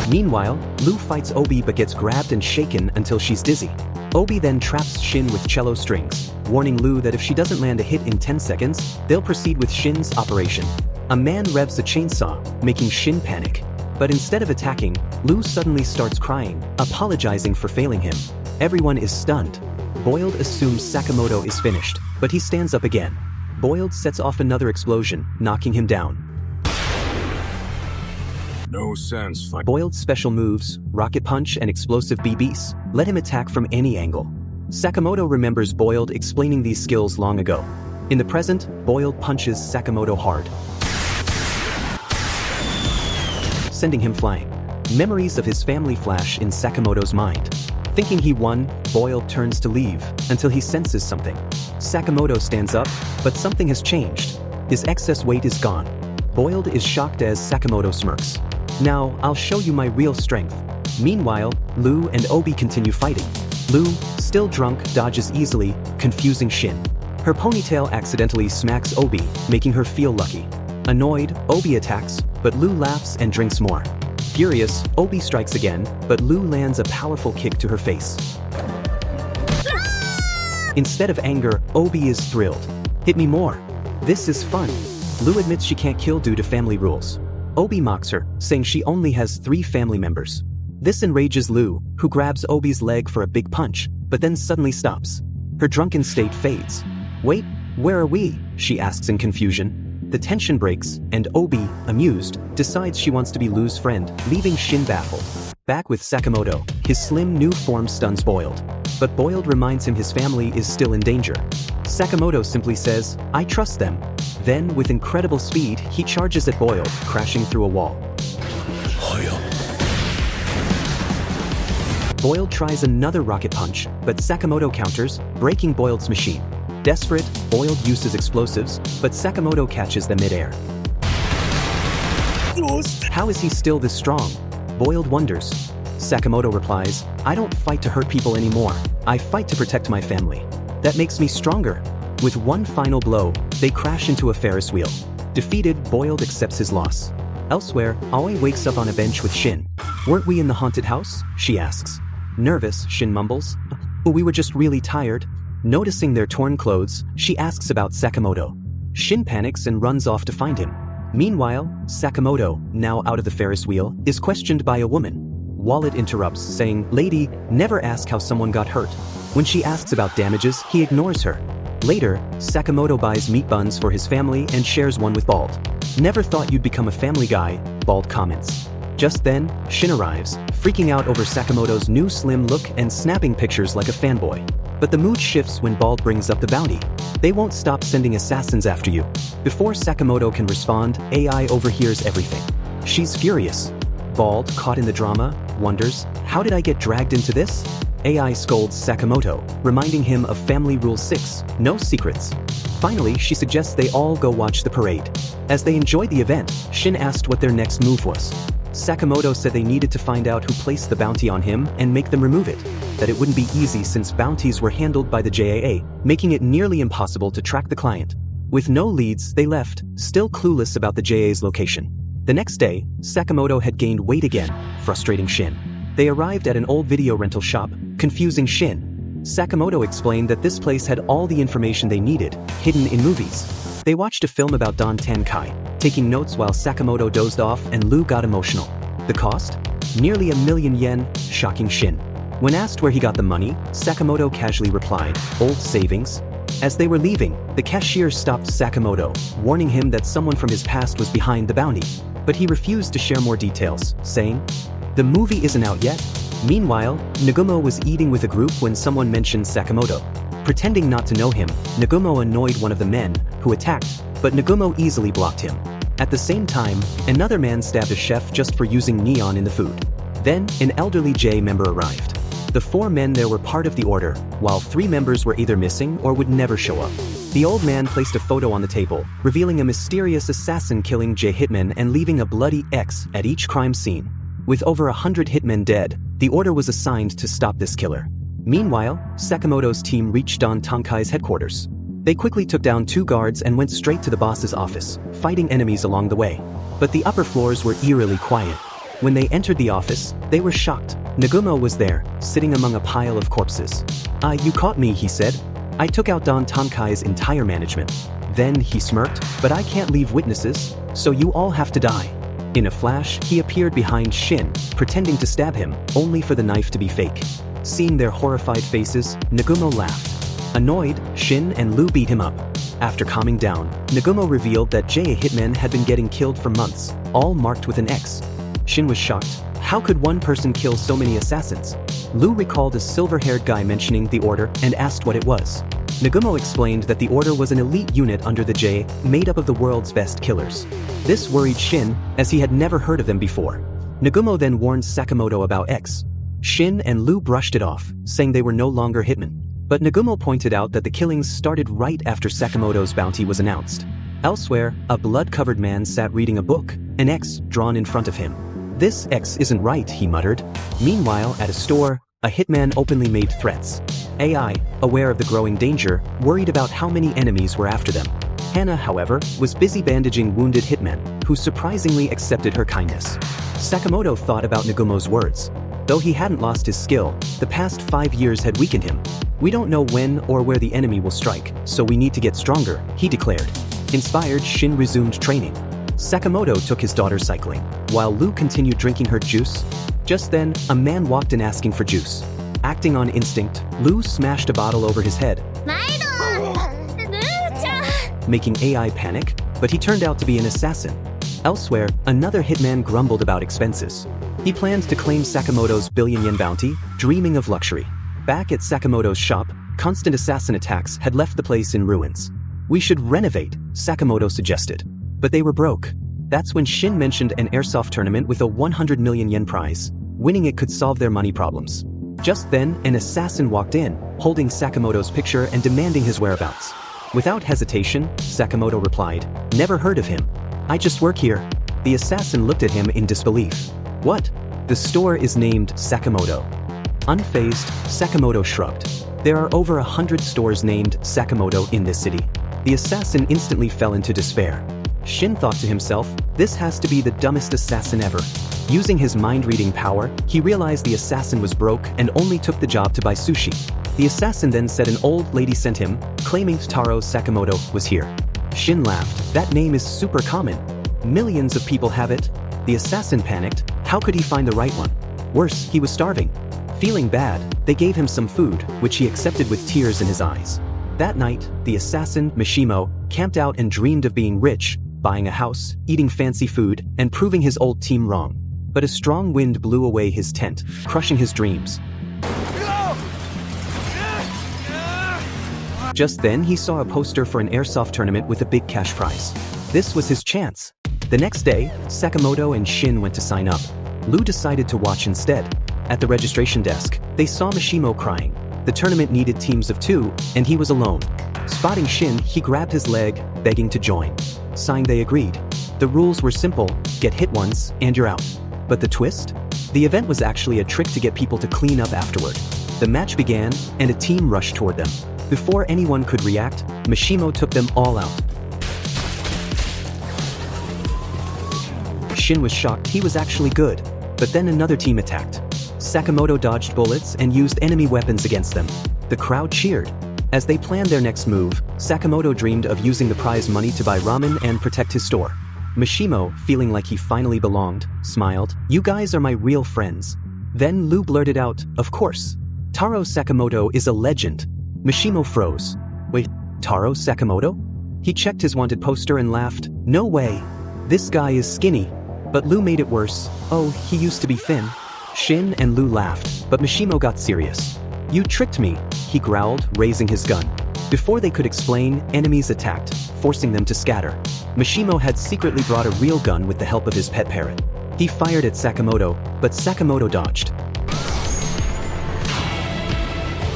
Meanwhile, Lu fights Obi but gets grabbed and shaken until she's dizzy. Obi then traps Shin with cello strings, warning Lu that if she doesn't land a hit in 10 seconds, they'll proceed with Shin's operation. A man revs a chainsaw, making Shin panic. But instead of attacking, Lu suddenly starts crying, apologizing for failing him. Everyone is stunned. Boiled assumes Sakamoto is finished, but he stands up again. Boiled sets off another explosion, knocking him down. No sense fight. Boiled's special moves, rocket punch and explosive BBs, let him attack from any angle. Sakamoto remembers Boiled explaining these skills long ago. In the present, Boiled punches Sakamoto hard, sending him flying. Memories of his family flash in Sakamoto's mind. Thinking he won, Boiled turns to leave, until he senses something. Sakamoto stands up, but something has changed. His excess weight is gone. Boiled is shocked as Sakamoto smirks. Now, I'll show you my real strength. Meanwhile, Lu and Obi continue fighting. Lu, still drunk, dodges easily, confusing Shin. Her ponytail accidentally smacks Obi, making her feel lucky. Annoyed, Obi attacks, but Lu laughs and drinks more. Furious, Obi strikes again, but Lu lands a powerful kick to her face. Instead of anger, Obi is thrilled. Hit me more. This is fun. Lu admits she can't kill due to family rules. Obi mocks her, saying she only has 3 family members. This enrages Lu, who grabs Obi's leg for a big punch, but then suddenly stops. Her drunken state fades. Wait, where are we? She asks in confusion. The tension breaks, and Obi, amused, decides she wants to be Lu's friend, leaving Shin baffled. Back with Sakamoto, his slim new form stuns Boiled. But Boiled reminds him his family is still in danger. Sakamoto simply says, I trust them. Then, with incredible speed, he charges at Boiled, crashing through a wall. Boiled tries another rocket punch, but Sakamoto counters, breaking Boiled's machine. Desperate, Boiled uses explosives, but Sakamoto catches them midair. How is he still this strong? Boiled wonders. Sakamoto replies, I don't fight to hurt people anymore. I fight to protect my family. That makes me stronger. With one final blow, they crash into a Ferris wheel. Defeated, Boiled accepts his loss. Elsewhere, Aoi wakes up on a bench with Shin. Weren't we in the haunted house? She asks. Nervous, Shin mumbles. But we were just really tired. Noticing their torn clothes, she asks about Sakamoto. Shin panics and runs off to find him. Meanwhile, Sakamoto, now out of the Ferris wheel, is questioned by a woman. Wallet interrupts, saying, Lady, never ask how someone got hurt. When she asks about damages, he ignores her. Later, Sakamoto buys meat buns for his family and shares one with Bald. Never thought you'd become a family guy, Bald comments. Just then, Shin arrives, freaking out over Sakamoto's new slim look and snapping pictures like a fanboy. But the mood shifts when Bald brings up the bounty. They won't stop sending assassins after you. Before Sakamoto can respond, AI overhears everything. She's furious. Bald, caught in the drama, wonders, how did I get dragged into this? AI scolds Sakamoto, reminding him of Family Rule 6, no secrets. Finally, she suggests they all go watch the parade. As they enjoyed the event, Shin asked what their next move was. Sakamoto said they needed to find out who placed the bounty on him and make them remove it. That it wouldn't be easy since bounties were handled by the JAA, making it nearly impossible to track the client. With no leads, they left, still clueless about the JA's location. The next day, Sakamoto had gained weight again, frustrating Shin. They arrived at an old video rental shop, confusing Shin. Sakamoto explained that this place had all the information they needed, hidden in movies. They watched a film about Don Tankai, taking notes while Sakamoto dozed off and Lu got emotional. The cost? Nearly 1,000,000 yen, shocking Shin. When asked where he got the money, Sakamoto casually replied, old savings. As they were leaving, the cashier stopped Sakamoto, warning him that someone from his past was behind the bounty. But he refused to share more details, saying, the movie isn't out yet. Meanwhile, Nagumo was eating with a group when someone mentioned Sakamoto. Pretending not to know him, Nagumo annoyed one of the men, who attacked, but Nagumo easily blocked him. At the same time, another man stabbed a chef just for using neon in the food. Then, an elderly J member arrived. The 4 men there were part of the order, while 3 members were either missing or would never show up. The old man placed a photo on the table, revealing a mysterious assassin killing Hitman and leaving a bloody X at each crime scene. With over 100 hitmen dead, the order was assigned to stop this killer. Meanwhile, Sakamoto's team reached Don Tonkai's headquarters. They quickly took down 2 guards and went straight to the boss's office, fighting enemies along the way. But the upper floors were eerily quiet. When they entered the office, they were shocked. Nagumo was there, sitting among a pile of corpses. You caught me," he said. "I took out Don Tonkai's entire management." Then he smirked, "But I can't leave witnesses, so you all have to die." In a flash, he appeared behind Shin, pretending to stab him, only for the knife to be fake. Seeing their horrified faces, Nagumo laughed. Annoyed, Shin and Lu beat him up. After calming down, Nagumo revealed that Hitman had been getting killed for months, all marked with an X. Shin was shocked. How could one person kill so many assassins? Lu recalled a silver-haired guy mentioning the order and asked what it was. Nagumo explained that the order was an elite unit under the J, made up of the world's best killers. This worried Shin, as he had never heard of them before. Nagumo then warned Sakamoto about X. Shin and Lu brushed it off, saying they were no longer hitmen. But Nagumo pointed out that the killings started right after Sakamoto's bounty was announced. Elsewhere, a blood-covered man sat reading a book, an X drawn in front of him. "This X isn't right," he muttered. Meanwhile, at a store, a hitman openly made threats. AI, aware of the growing danger, worried about how many enemies were after them. Hannah, however, was busy bandaging wounded hitmen, who surprisingly accepted her kindness. Sakamoto thought about Nagumo's words. Though he hadn't lost his skill, the past 5 years had weakened him. "We don't know when or where the enemy will strike, so we need to get stronger," he declared. Inspired, Shin resumed training. Sakamoto took his daughter cycling, while Lu continued drinking her juice. Just then, a man walked in asking for juice. Acting on instinct, Lu smashed a bottle over his head, making AI panic, but he turned out to be an assassin. Elsewhere, another hitman grumbled about expenses. He planned to claim Sakamoto's billion-yen bounty, dreaming of luxury. Back at Sakamoto's shop, constant assassin attacks had left the place in ruins. "We should renovate," Sakamoto suggested. But they were broke. That's when Shin mentioned an airsoft tournament with a 100 million yen prize. Winning it could solve their money problems. Just then, an assassin walked in, holding Sakamoto's picture and demanding his whereabouts. Without hesitation, Sakamoto replied, "Never heard of him. I just work here." The assassin looked at him in disbelief. "What? The store is named Sakamoto." Unfazed, Sakamoto shrugged. "There are over 100 stores named Sakamoto in this city." The assassin instantly fell into despair. Shin thought to himself, "This has to be the dumbest assassin ever." Using his mind-reading power, he realized the assassin was broke and only took the job to buy sushi. The assassin then said an old lady sent him, claiming Taro Sakamoto was here. Shin laughed. "That name is super common. Millions of people have it." The assassin panicked. How could he find the right one? Worse, he was starving. Feeling bad, they gave him some food, which he accepted with tears in his eyes. That night, the assassin, Mishimo, camped out and dreamed of being rich, buying a house, eating fancy food, and proving his old team wrong. But a strong wind blew away his tent, crushing his dreams. Just then, he saw a poster for an airsoft tournament with a big cash prize. This was his chance. The next day, Sakamoto and Shin went to sign up. Lu decided to watch instead. At the registration desk, they saw Mishimo crying. The tournament needed teams of 2, and he was alone. Spotting Shin, he grabbed his leg, begging to join. Signed, they agreed. The rules were simple: get hit once, and you're out. But the twist? The event was actually a trick to get people to clean up afterward. The match began, and a team rushed toward them. Before anyone could react, Mishimo took them all out. Shin was shocked he was actually good. But then another team attacked. Sakamoto dodged bullets and used enemy weapons against them. The crowd cheered. As they planned their next move, Sakamoto dreamed of using the prize money to buy ramen and protect his store. Mishimo, feeling like he finally belonged, smiled. "You guys are my real friends." Then Lu blurted out, "Of course. Taro Sakamoto is a legend." Mishimo froze. "Wait, Taro Sakamoto?" He checked his wanted poster and laughed. "No way. This guy is skinny." But Lu made it worse. "Oh, he used to be thin." Shin and Lu laughed, but Mishimo got serious. "You tricked me," he growled, raising his gun. Before they could explain, enemies attacked, forcing them to scatter. Mishimo had secretly brought a real gun with the help of his pet parrot. He fired at Sakamoto, but Sakamoto dodged.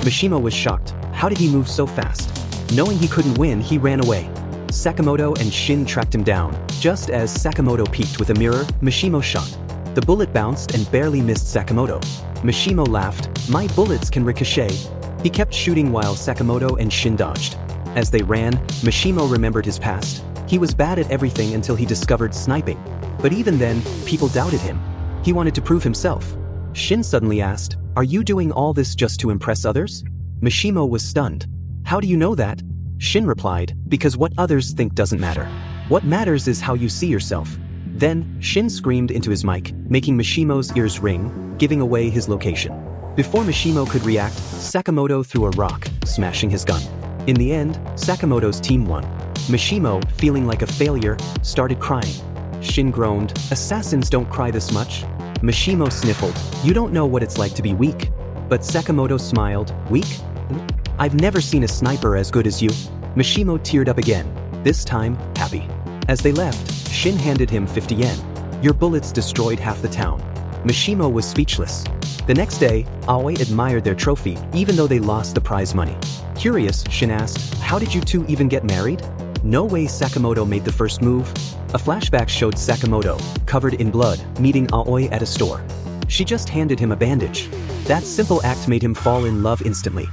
Mishimo was shocked. How did he move so fast? Knowing he couldn't win, he ran away. Sakamoto and Shin tracked him down. Just as Sakamoto peeked with a mirror, Mishimo shot. The bullet bounced and barely missed Sakamoto. Mishimo laughed, "My bullets can ricochet." He kept shooting while Sakamoto and Shin dodged. As they ran, Mishimo remembered his past. He was bad at everything until he discovered sniping. But even then, people doubted him. He wanted to prove himself. Shin suddenly asked, "Are you doing all this just to impress others?" Mishimo was stunned. "How do you know that?" Shin replied, "Because what others think doesn't matter. What matters is how you see yourself." Then, Shin screamed into his mic, making Mishimo's ears ring, giving away his location. Before Mishimo could react, Sakamoto threw a rock, smashing his gun. In the end, Sakamoto's team won. Mishimo, feeling like a failure, started crying. Shin groaned, "Assassins don't cry this much." Mishimo sniffled, "You don't know what it's like to be weak." But Sakamoto smiled, "Weak? I've never seen a sniper as good as you." Mishimo teared up again, this time, happy. As they left, Shin handed him 50 yen. "Your bullets destroyed half the town." Mishimo was speechless. The next day, Aoi admired their trophy, even though they lost the prize money. Curious, Shin asked, "How did you two even get married?" No way Sakamoto made the first move. A flashback showed Sakamoto, covered in blood, meeting Aoi at a store. She just handed him a bandage. That simple act made him fall in love instantly.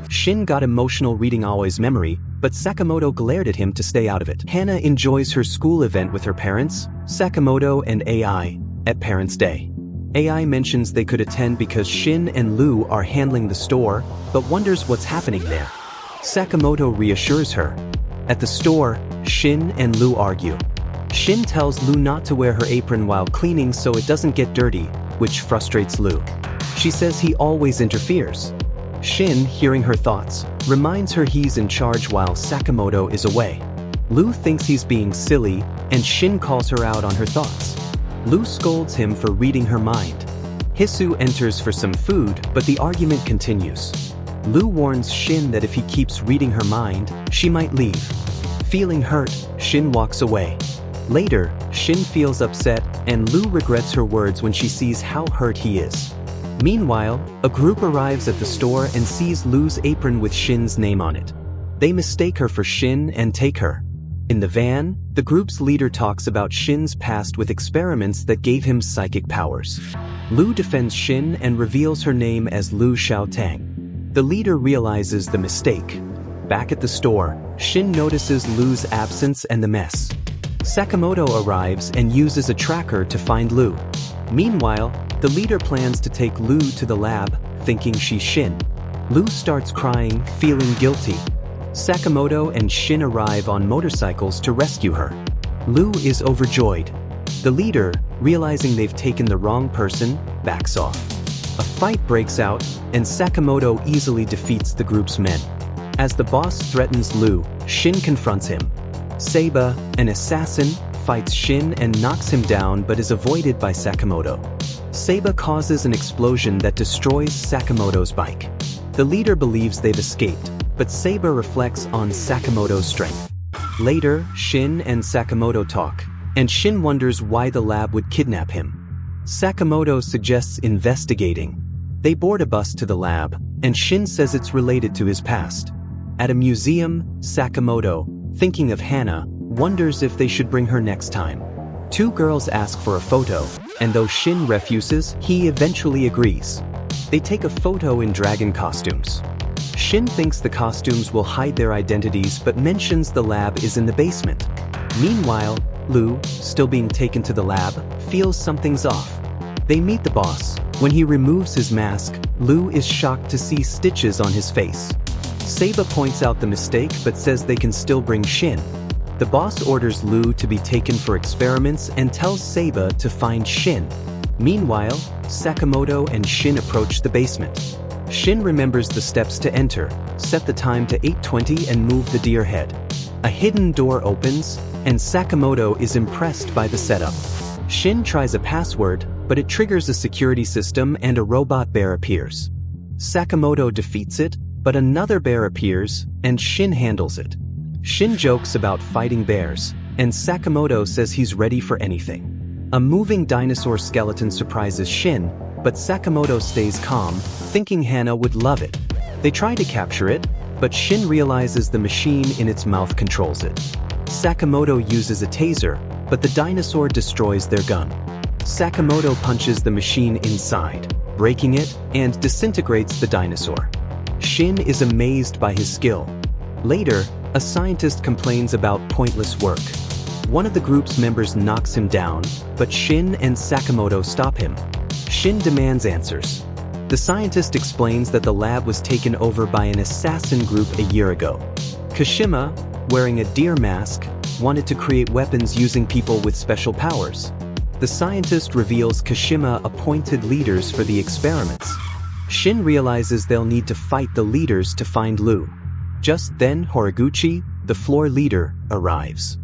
Shin got emotional reading Aoi's memory, but Sakamoto glared at him to stay out of it. Hana enjoys her school event with her parents, Sakamoto and AI, at Parents' Day. AI mentions they could attend because Shin and Lu are handling the store, but wonders what's happening there. Sakamoto reassures her. At the store, Shin and Lu argue. Shin tells Lu not to wear her apron while cleaning so it doesn't get dirty, which frustrates Lu. She says he always interferes. Shin, hearing her thoughts, reminds her he's in charge while Sakamoto is away. Lu thinks he's being silly, and Shin calls her out on her thoughts. Lu scolds him for reading her mind. Hisu enters for some food, but the argument continues. Lu warns Shin that if he keeps reading her mind, she might leave. Feeling hurt, Shin walks away. Later, Shin feels upset, and Lu regrets her words when she sees how hurt he is. Meanwhile, a group arrives at the store and sees Lu's apron with Shin's name on it. They mistake her for Shin and take her. In the van, the group's leader talks about Shin's past with experiments that gave him psychic powers. Lu defends Shin and reveals her name as Lu Xiaotang. The leader realizes the mistake. Back at the store, Shin notices Lu's absence and the mess. Sakamoto arrives and uses a tracker to find Lu. Meanwhile, the leader plans to take Lu to the lab, thinking she's Shin. Lu starts crying, feeling guilty. Sakamoto and Shin arrive on motorcycles to rescue her. Lu is overjoyed. The leader, realizing they've taken the wrong person, backs off. A fight breaks out, and Sakamoto easily defeats the group's men. As the boss threatens Lu, Shin confronts him. Seiba, an assassin, fights Shin and knocks him down but is avoided by Sakamoto. Seiba causes an explosion that destroys Sakamoto's bike. The leader believes they've escaped, but Seiba reflects on Sakamoto's strength. Later, Shin and Sakamoto talk, and Shin wonders why the lab would kidnap him. Sakamoto suggests investigating. They board a bus to the lab, and Shin says it's related to his past. At a museum, Sakamoto, thinking of Hana, wonders if they should bring her next time. Two girls ask for a photo, and though Shin refuses, he eventually agrees. They take a photo in dragon costumes. Shin thinks the costumes will hide their identities but mentions the lab is in the basement. Meanwhile, Lu, still being taken to the lab, feels something's off. They meet the boss. When he removes his mask, Lu is shocked to see stitches on his face. Seiba points out the mistake but says they can still bring Shin. The boss orders Lu to be taken for experiments and tells Seiba to find Shin. Meanwhile, Sakamoto and Shin approach the basement. Shin remembers the steps to enter, set the time to 8:20 and move the deer head. A hidden door opens, and Sakamoto is impressed by the setup. Shin tries a password, but it triggers a security system and a robot bear appears. Sakamoto defeats it, but another bear appears, and Shin handles it. Shin jokes about fighting bears, and Sakamoto says he's ready for anything. A moving dinosaur skeleton surprises Shin, but Sakamoto stays calm, thinking Hana would love it. They try to capture it, but Shin realizes the machine in its mouth controls it. Sakamoto uses a taser, but the dinosaur destroys their gun. Sakamoto punches the machine inside, breaking it, and disintegrates the dinosaur. Shin is amazed by his skill. Later, a scientist complains about pointless work. One of the group's members knocks him down, but Shin and Sakamoto stop him. Shin demands answers. The scientist explains that the lab was taken over by an assassin group a year ago. Kashima, wearing a deer mask, wanted to create weapons using people with special powers. The scientist reveals Kashima appointed leaders for the experiments. Shin realizes they'll need to fight the leaders to find Lu. Just then, Horiguchi, the floor leader, arrives.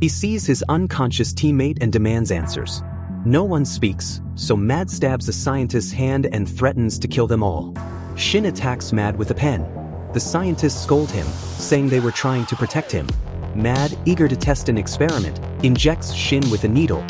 He sees his unconscious teammate and demands answers. No one speaks, so Mad stabs the scientist's hand and threatens to kill them all. Shin attacks Mad with a pen. The scientists scold him, saying they were trying to protect him. Mad, eager to test an experiment, injects Shin with a needle.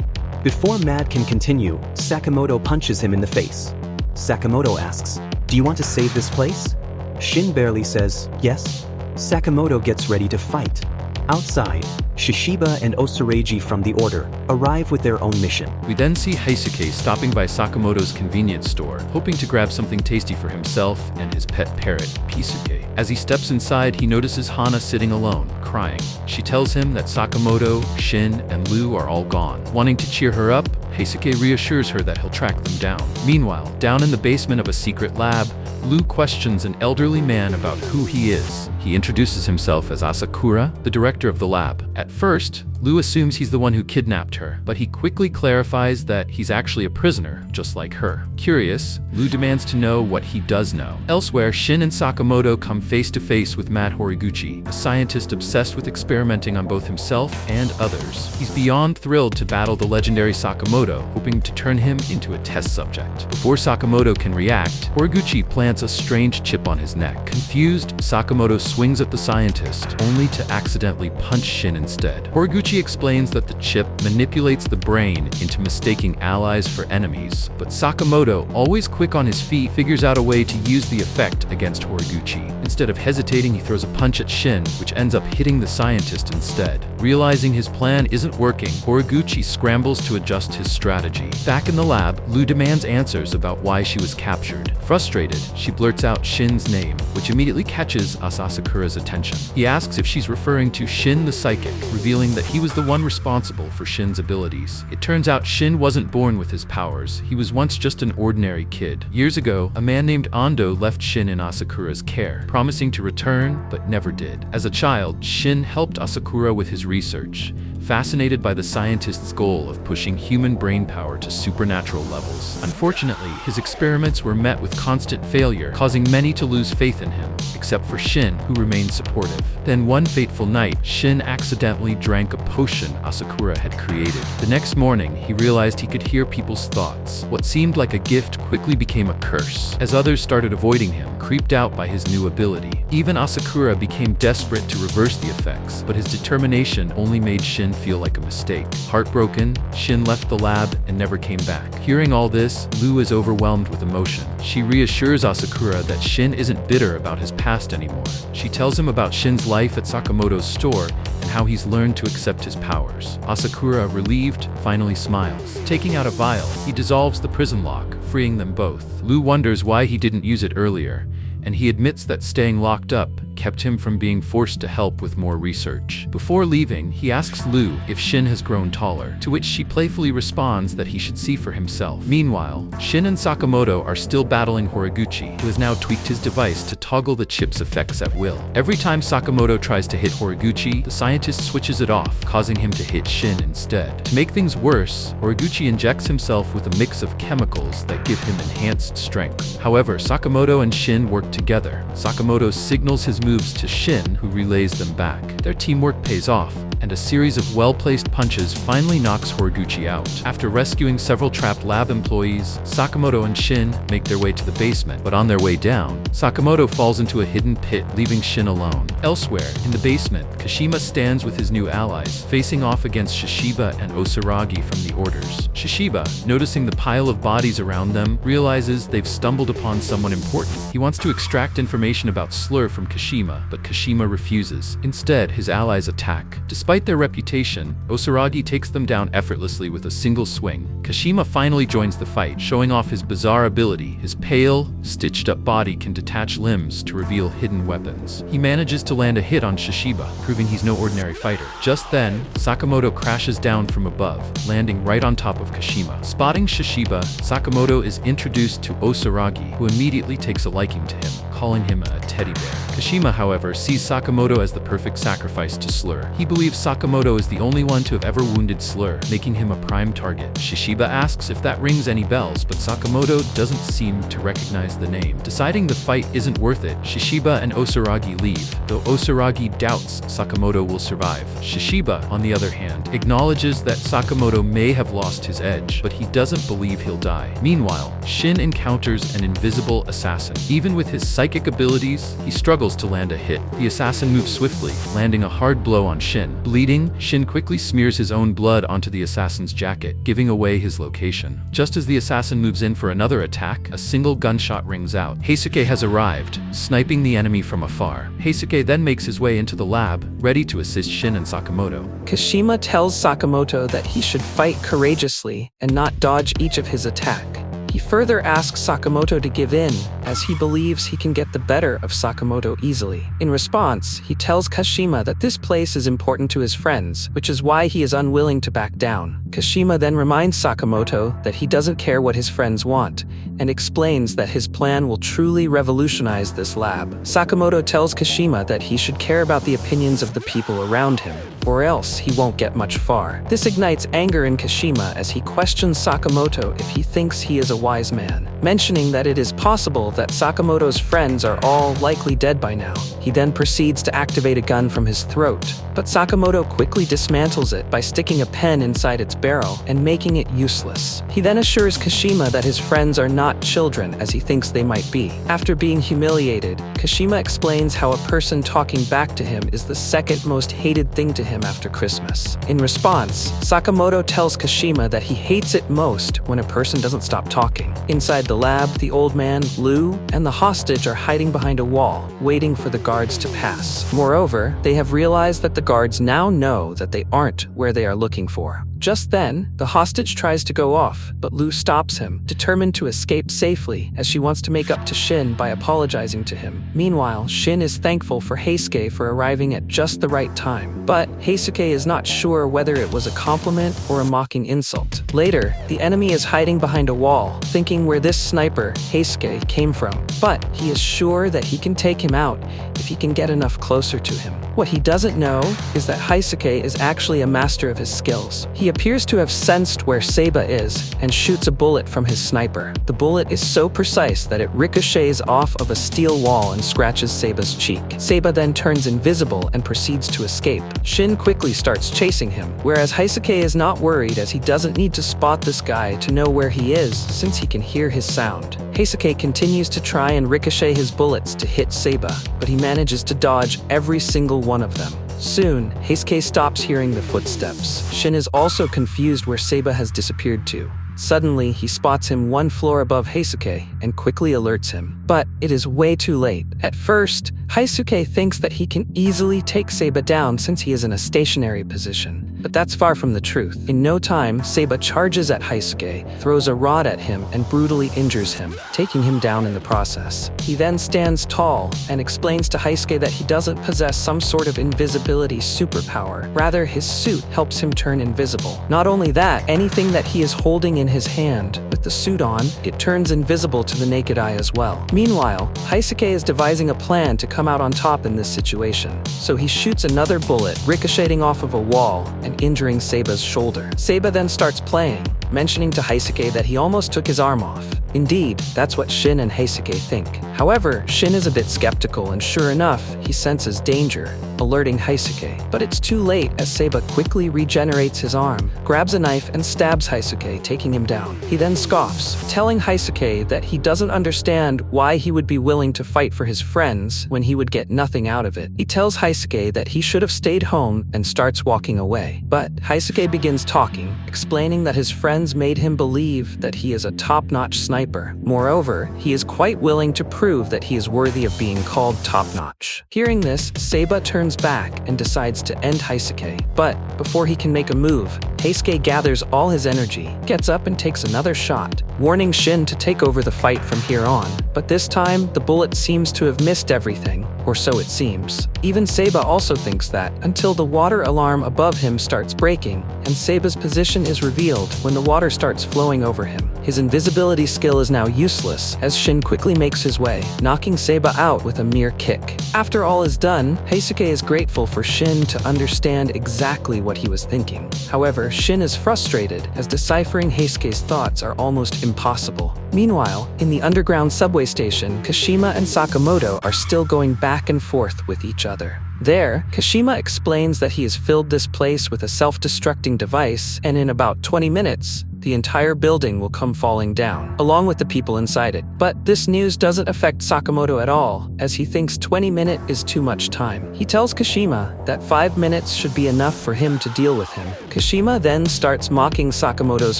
Before Mad can continue, Sakamoto punches him in the face. Sakamoto asks, "Do you want to save this place?" Shin barely says, "Yes." Sakamoto gets ready to fight. Outside, Shishiba and Osareji from the Order arrive with their own mission. We then see Heisuke stopping by Sakamoto's convenience store, hoping to grab something tasty for himself and his pet parrot, Pisuke. As he steps inside, he notices Hana sitting alone, crying. She tells him that Sakamoto, Shin, and Lu are all gone. Wanting to cheer her up, Heisuke reassures her that he'll track them down. Meanwhile, down in the basement of a secret lab, Lu questions an elderly man about who he is. He introduces himself as Asakura, the director of the lab. At first, Lu assumes he's the one who kidnapped her, but he quickly clarifies that he's actually a prisoner, just like her. Curious, Lu demands to know what he does know. Elsewhere, Shin and Sakamoto come face to face with Matt Horiguchi, a scientist obsessed with experimenting on both himself and others. He's beyond thrilled to battle the legendary Sakamoto, hoping to turn him into a test subject. Before Sakamoto can react, Horiguchi plants a strange chip on his neck. Confused, Sakamoto swings at the scientist, only to accidentally punch Shin instead. Horiguchi explains that the chip manipulates the brain into mistaking allies for enemies, but Sakamoto, always quick on his feet, figures out a way to use the effect against Horiguchi. Instead of hesitating, he throws a punch at Shin, which ends up hitting the scientist instead. Realizing his plan isn't working, Horiguchi scrambles to adjust his strategy. Back in the lab, Lu demands answers about why she was captured. Frustrated, she blurts out Shin's name, which immediately catches Asakura's attention. He asks if she's referring to Shin the Psychic, revealing that he was the one responsible for Shin's abilities. It turns out Shin wasn't born with his powers. He was once just an ordinary kid. Years ago, a man named Ando left Shin in Asakura's care, promising to return, but never did. As a child, Shin helped Asakura with his research, fascinated by the scientist's goal of pushing human brain power to supernatural levels. Unfortunately, his experiments were met with constant failure, causing many to lose faith in him, except for Shin, who remained supportive. Then one fateful night, Shin accidentally drank a potion Asakura had created. The next morning, he realized he could hear people's thoughts. What seemed like a gift quickly became a curse, as others started avoiding him, creeped out by his new ability. Even Asakura became desperate to reverse the effects, but his determination only made Shin feel like a mistake. Heartbroken, Shin left the lab and never came back. Hearing all this, Lu is overwhelmed with emotion. She reassures Asakura that Shin isn't bitter about his past anymore. She tells him about Shin's life at Sakamoto's store and how he's learned to accept his powers. Asakura, relieved, finally smiles. Taking out a vial, he dissolves the prison lock, freeing them both. Lu wonders why he didn't use it earlier, and he admits that staying locked up kept him from being forced to help with more research. Before leaving, he asks Lu if Shin has grown taller, to which she playfully responds that he should see for himself. Meanwhile, Shin and Sakamoto are still battling Horiguchi, who has now tweaked his device to toggle the chip's effects at will. Every time Sakamoto tries to hit Horiguchi, the scientist switches it off, causing him to hit Shin instead. To make things worse, Horiguchi injects himself with a mix of chemicals that give him enhanced strength. However, Sakamoto and Shin work together. Sakamoto signals his moves to Shin, who relays them back. Their teamwork pays off, and a series of well-placed punches finally knocks Horiguchi out. After rescuing several trapped lab employees, Sakamoto and Shin make their way to the basement, but on their way down, Sakamoto falls into a hidden pit, leaving Shin alone. Elsewhere, in the basement, Kashima stands with his new allies, facing off against Shishiba and Osaragi from the Orders. Shishiba, noticing the pile of bodies around them, realizes they've stumbled upon someone important. He wants to extract information about Slur from Kashima, but Kashima refuses. Instead, his allies attack. Despite their reputation, Osaragi takes them down effortlessly with a single swing. Kashima finally joins the fight, showing off his bizarre ability. His pale, stitched-up body can detach limbs to reveal hidden weapons. He manages to land a hit on Shishiba, proving he's no ordinary fighter. Just then, Sakamoto crashes down from above, landing right on top of Kashima. Spotting Shishiba, Sakamoto is introduced to Osaragi, who immediately takes a liking to him, calling him a teddy bear. Kashima, however, sees Sakamoto as the perfect sacrifice to Slur. He believes Sakamoto is the only one to have ever wounded Slur, making him a prime target. Shishiba asks if that rings any bells, but Sakamoto doesn't seem to recognize the name. Deciding the fight isn't worth it, Shishiba and Osaragi leave, though Osaragi doubts Sakamoto will survive. Shishiba, on the other hand, acknowledges that Sakamoto may have lost his edge, but he doesn't believe he'll die. Meanwhile, Shin encounters an invisible assassin. Even with his psychic abilities, he struggles to land a hit. The assassin moves swiftly, landing a hard blow on Shin. Bleeding, Shin quickly smears his own blood onto the assassin's jacket, giving away his location. Just as the assassin moves in for another attack, a single gunshot rings out. Heisuke has arrived, sniping the enemy from afar. Heisuke then makes his way into the lab, ready to assist Shin and Sakamoto. Kashima tells Sakamoto that he should fight courageously and not dodge each of his attack. He further asks Sakamoto to give in, as he believes he can get the better of Sakamoto easily. In response, he tells Kashima that this place is important to his friends, which is why he is unwilling to back down. Kashima then reminds Sakamoto that he doesn't care what his friends want, and explains that his plan will truly revolutionize this lab. Sakamoto tells Kashima that he should care about the opinions of the people around him, or else he won't get much far. This ignites anger in Kashima as he questions Sakamoto if he thinks he is a wise man, mentioning that it is possible that Sakamoto's friends are all likely dead by now. He then proceeds to activate a gun from his throat, but Sakamoto quickly dismantles it by sticking a pen inside its barrel and making it useless. He then assures Kashima that his friends are not children as he thinks they might be. After being humiliated, Kashima explains how a person talking back to him is the second most hated thing to him after Christmas. In response, Sakamoto tells Kashima that he hates it most when a person doesn't stop talking. Inside the lab, the old man, Lou, and the hostage are hiding behind a wall, waiting for the guards to pass. Moreover, they have realized that the guards now know that they aren't where they are looking for. Just then, the hostage tries to go off, but Lou stops him, determined to escape safely, as she wants to make up to Shin by apologizing to him. Meanwhile, Shin is thankful for Heisuke for arriving at just the right time, but Heisuke is not sure whether it was a compliment or a mocking insult. Later, the enemy is hiding behind a wall, thinking where this sniper, Heisuke, came from, but he is sure that he can take him out if he can get enough closer to him. What he doesn't know is that Heisuke is actually a master of his skills. He appears to have sensed where Seiba is and shoots a bullet from his sniper. The bullet is so precise that it ricochets off of a steel wall and scratches Seiba's cheek. Seiba then turns invisible and proceeds to escape. Shin quickly starts chasing him, whereas Heisuke is not worried as he doesn't need to spot this guy to know where he is since he can hear his sound. Heisuke continues to try and ricochet his bullets to hit Seiba, but he manages to dodge every single one of them. Soon, Heisuke stops hearing the footsteps. Shin is also confused where Seiba has disappeared to. Suddenly, he spots him one floor above Heisuke and quickly alerts him. But it is way too late. At first, Heisuke thinks that he can easily take Seiba down since he is in a stationary position. But that's far from the truth. In no time, Seiba charges at Heisuke, throws a rod at him, and brutally injures him, taking him down in the process. He then stands tall and explains to Heisuke that he doesn't possess some sort of invisibility superpower. Rather, his suit helps him turn invisible. Not only that, anything that he is holding in his hand, with the suit on, it turns invisible to the naked eye as well. Meanwhile, Heisuke is devising a plan to come out on top in this situation. So he shoots another bullet, ricocheting off of a wall and injuring Seiba's shoulder. Seiba then starts playing, mentioning to Heisuke that he almost took his arm off. Indeed, that's what Shin and Heisuke think. However, Shin is a bit skeptical and sure enough, he senses danger, alerting Heisuke. But it's too late as Seiba quickly regenerates his arm, grabs a knife and stabs Heisuke, taking him down. He then scoffs, telling Heisuke that he doesn't understand why he would be willing to fight for his friends when he would get nothing out of it. He tells Heisuke that he should have stayed home and starts walking away. But Heisuke begins talking, explaining that his friends made him believe that he is a top-notch sniper. Moreover, he is quite willing to prove that he is worthy of being called top-notch. Hearing this, Seiba turns back and decides to end Heisuke. But before he can make a move, Heisuke gathers all his energy, gets up and takes another shot, warning Shin to take over the fight from here on. But this time, the bullet seems to have missed everything, or so it seems. Even Seiba also thinks that, until the water alarm above him starts breaking, and Seiba's position is revealed when the water starts flowing over him. His invisibility skill is now useless, as Shin quickly makes his way, knocking Seiba out with a mere kick. After all is done, Heisuke is grateful for Shin to understand exactly what he was thinking. However, Shin is frustrated, as deciphering Heisuke's thoughts are almost impossible. Meanwhile, in the underground subway station, Kashima and Sakamoto are still going back and forth with each other. There, Kashima explains that he has filled this place with a self-destructing device, and in about 20 minutes, the entire building will come falling down, along with the people inside it. But this news doesn't affect Sakamoto at all, as he thinks 20 minutes is too much time. He tells Kashima that 5 minutes should be enough for him to deal with him. Kashima then starts mocking Sakamoto's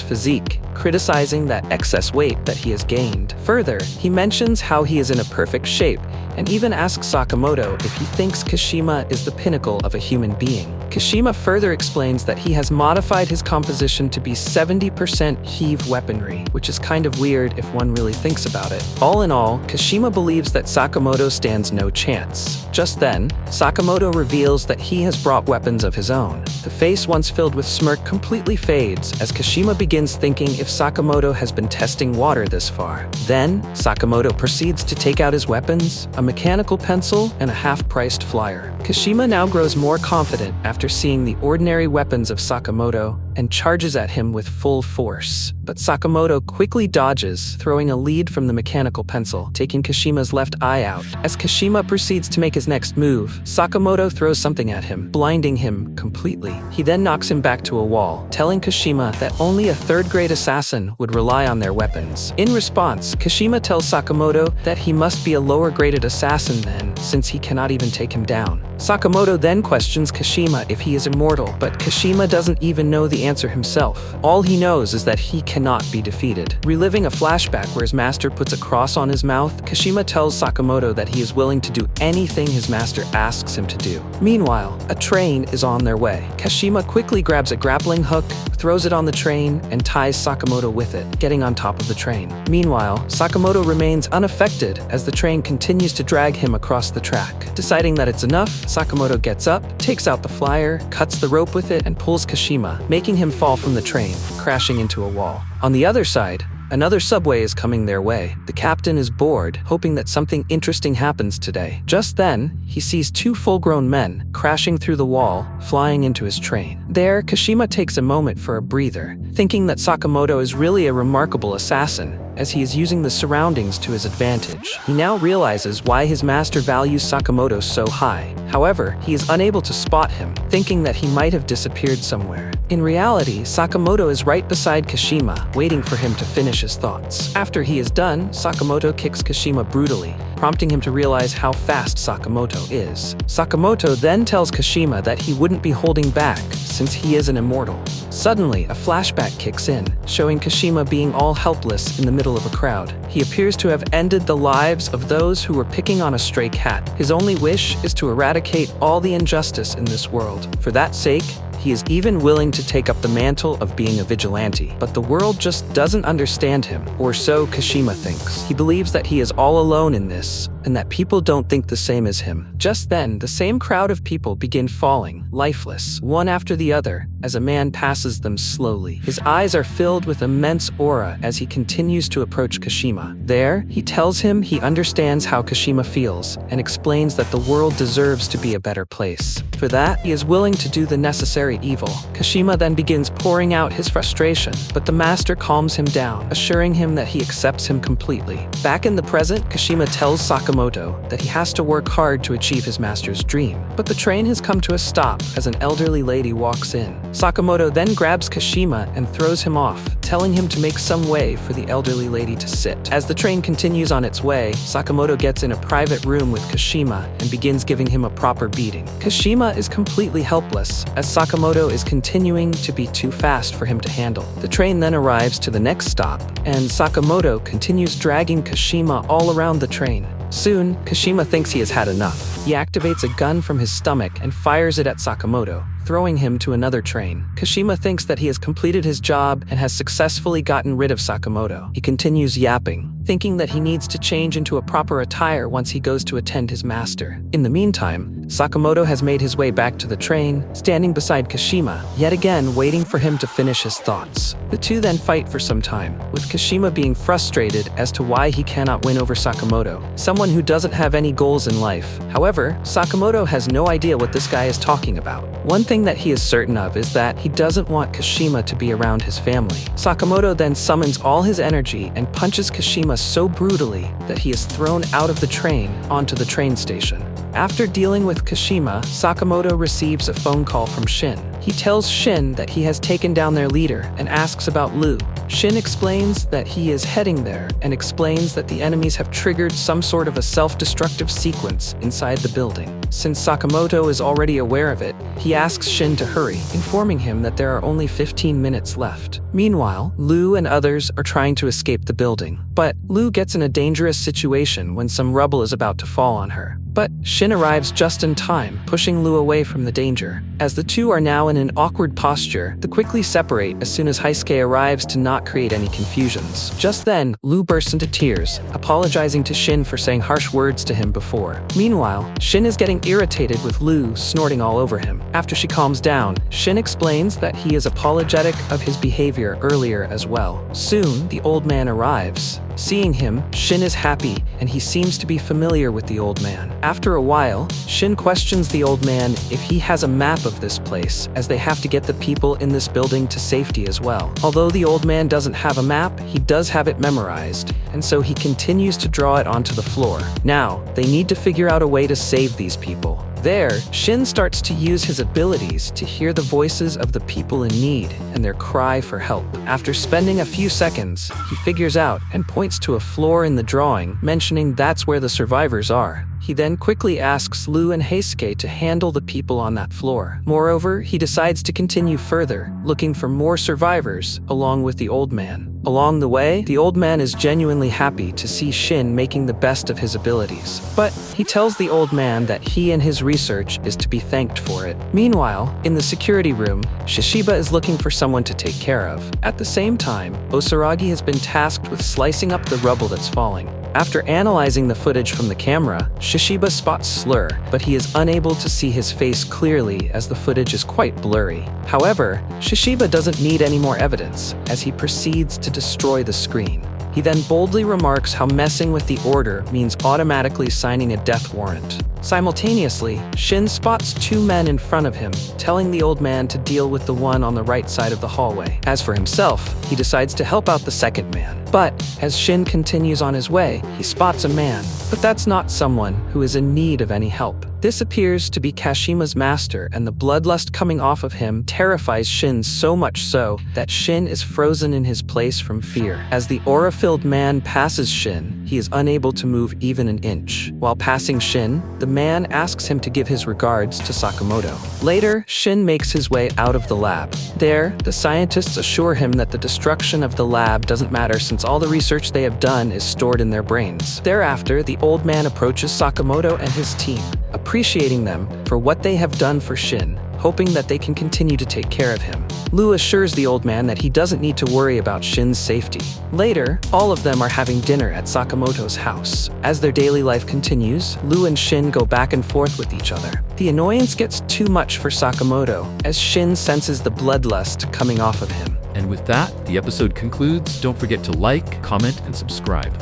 physique, criticizing that excess weight that he has gained. Further, he mentions how he is in a perfect shape, and even asks Sakamoto if he thinks Kashima is the pinnacle of a human being. Kashima further explains that he has modified his composition to be 70% heave weaponry, which is kind of weird if one really thinks about it. All in all, Kashima believes that Sakamoto stands no chance. Just then, Sakamoto reveals that he has brought weapons of his own. The face once filled with smirk completely fades as Kashima begins thinking if Sakamoto has been testing water this far. Then, Sakamoto proceeds to take out his weapons, a mechanical pencil, and a half-priced flyer. Kashima now grows more confident after seeing the ordinary weapons of Sakamoto and charges at him with full force. But Sakamoto quickly dodges, throwing a lead from the mechanical pencil, taking Kashima's left eye out. As Kashima proceeds to make his next move, Sakamoto throws something at him, blinding him completely. He then knocks him back to a wall, telling Kashima that only a third-grade assassin would rely on their weapons. In response, Kashima tells Sakamoto that he must be a lower-graded assassin then, since he cannot even take him down. Sakamoto then questions Kashima if he is immortal, but Kashima doesn't even know the answer himself. All he knows is that he cannot be defeated. Reliving a flashback where his master puts a cross on his mouth, Kashima tells Sakamoto that he is willing to do anything his master asks him to do. Meanwhile, a train is on their way. Kashima quickly grabs a grappling hook, throws it on the train, and ties Sakamoto with it, getting on top of the train. Meanwhile, Sakamoto remains unaffected as the train continues to drag him across the track. Deciding that it's enough, Sakamoto gets up, takes out the flyer, cuts the rope with it, and pulls Kashima, making him fall from the train, crashing into a wall. On the other side, another subway is coming their way. The captain is bored, hoping that something interesting happens today. Just then, he sees two full-grown men crashing through the wall, flying into his train. There, Kashima takes a moment for a breather, thinking that Sakamoto is really a remarkable assassin, as he is using the surroundings to his advantage. He now realizes why his master values Sakamoto so high. However, he is unable to spot him, thinking that he might have disappeared somewhere. In reality, Sakamoto is right beside Kashima, waiting for him to finish his thoughts. After he is done, Sakamoto kicks Kashima brutally, prompting him to realize how fast Sakamoto is. Sakamoto then tells Kashima that he wouldn't be holding back, since he is an immortal. Suddenly, a flashback kicks in, showing Kashima being all helpless in the middle of a crowd. He appears to have ended the lives of those who were picking on a stray cat. His only wish is to eradicate all the injustice in this world. For that sake, he is even willing to take up the mantle of being a vigilante. But the world just doesn't understand him, or so Kashima thinks. He believes that he is all alone in this, and that people don't think the same as him. Just then, the same crowd of people begin falling, lifeless, one after the other, as a man passes them slowly. His eyes are filled with immense aura as he continues to approach Kashima. There, he tells him he understands how Kashima feels, and explains that the world deserves to be a better place. For that, he is willing to do the necessary very evil. Kashima then begins pouring out his frustration, but the master calms him down, assuring him that he accepts him completely. Back in the present, Kashima tells Sakamoto that he has to work hard to achieve his master's dream. But the train has come to a stop as an elderly lady walks in. Sakamoto then grabs Kashima and throws him off, telling him to make some way for the elderly lady to sit. As the train continues on its way, Sakamoto gets in a private room with Kashima and begins giving him a proper beating. Kashima is completely helpless, as Sakamoto is continuing to be too fast for him to handle. The train then arrives to the next stop, and Sakamoto continues dragging Kashima all around the train. Soon, Kashima thinks he has had enough. He activates a gun from his stomach and fires it at Sakamoto, throwing him to another train. Kashima thinks that he has completed his job and has successfully gotten rid of Sakamoto. He continues yapping, thinking that he needs to change into a proper attire once he goes to attend his master. In the meantime, Sakamoto has made his way back to the train, standing beside Kashima, yet again waiting for him to finish his thoughts. The two then fight for some time, with Kashima being frustrated as to why he cannot win over Sakamoto, someone who doesn't have any goals in life. However, Sakamoto has no idea what this guy is talking about. One thing that he is certain of is that he doesn't want Kashima to be around his family. Sakamoto then summons all his energy and punches Kashima so brutally that he is thrown out of the train onto the train station. After dealing with Kashima, Sakamoto receives a phone call from Shin. He tells Shin that he has taken down their leader and asks about Lu. Shin explains that he is heading there and explains that the enemies have triggered some sort of a self-destructive sequence inside the building. Since Sakamoto is already aware of it, he asks Shin to hurry, informing him that there are only 15 minutes left. Meanwhile, Lu and others are trying to escape the building. But Lu gets in a dangerous situation when some rubble is about to fall on her. But Shin arrives just in time, pushing Lu away from the danger. As the two are now in an awkward posture, they quickly separate as soon as Heisuke arrives to not create any confusions. Just then, Lu bursts into tears, apologizing to Shin for saying harsh words to him before. Meanwhile, Shin is getting irritated with Lu snorting all over him. After she calms down, Shin explains that he is apologetic of his behavior earlier as well. Soon, the old man arrives. Seeing him, Shin is happy, and he seems to be familiar with the old man. After a while, Shin questions the old man if he has a map of this place, as they have to get the people in this building to safety as well. Although the old man doesn't have a map, he does have it memorized, and so he continues to draw it onto the floor. Now, they need to figure out a way to save these people. There, Shin starts to use his abilities to hear the voices of the people in need and their cry for help. After spending a few seconds, he figures out and points to a floor in the drawing, mentioning that's where the survivors are. He then quickly asks Lu and Heisuke to handle the people on that floor. Moreover, he decides to continue further, looking for more survivors, along with the old man. Along the way, the old man is genuinely happy to see Shin making the best of his abilities. But he tells the old man that he and his research is to be thanked for it. Meanwhile, in the security room, Shishiba is looking for someone to take care of. At the same time, Osaragi has been tasked with slicing up the rubble that's falling. After analyzing the footage from the camera, Shishiba spots Slur, but he is unable to see his face clearly as the footage is quite blurry. However, Shishiba doesn't need any more evidence, as he proceeds to destroy the screen. He then boldly remarks how messing with the order means automatically signing a death warrant. Simultaneously, Shin spots two men in front of him, telling the old man to deal with the one on the right side of the hallway. As for himself, he decides to help out the second man. But, as Shin continues on his way, he spots a man. But that's not someone who is in need of any help. This appears to be Kashima's master, and the bloodlust coming off of him terrifies Shin so much so that Shin is frozen in his place from fear. As the aura-filled man passes Shin, he is unable to move even an inch. While passing Shin, the man asks him to give his regards to Sakamoto. Later, Shin makes his way out of the lab. There, the scientists assure him that the destruction of the lab doesn't matter since all the research they have done is stored in their brains. Thereafter, the old man approaches Sakamoto and his team, appreciating them for what they have done for Shin, hoping that they can continue to take care of him. Lu assures the old man that he doesn't need to worry about Shin's safety. Later, all of them are having dinner at Sakamoto's house. As their daily life continues, Lu and Shin go back and forth with each other. The annoyance gets too much for Sakamoto, as Shin senses the bloodlust coming off of him. And with that, the episode concludes. Don't forget to like, comment, and subscribe.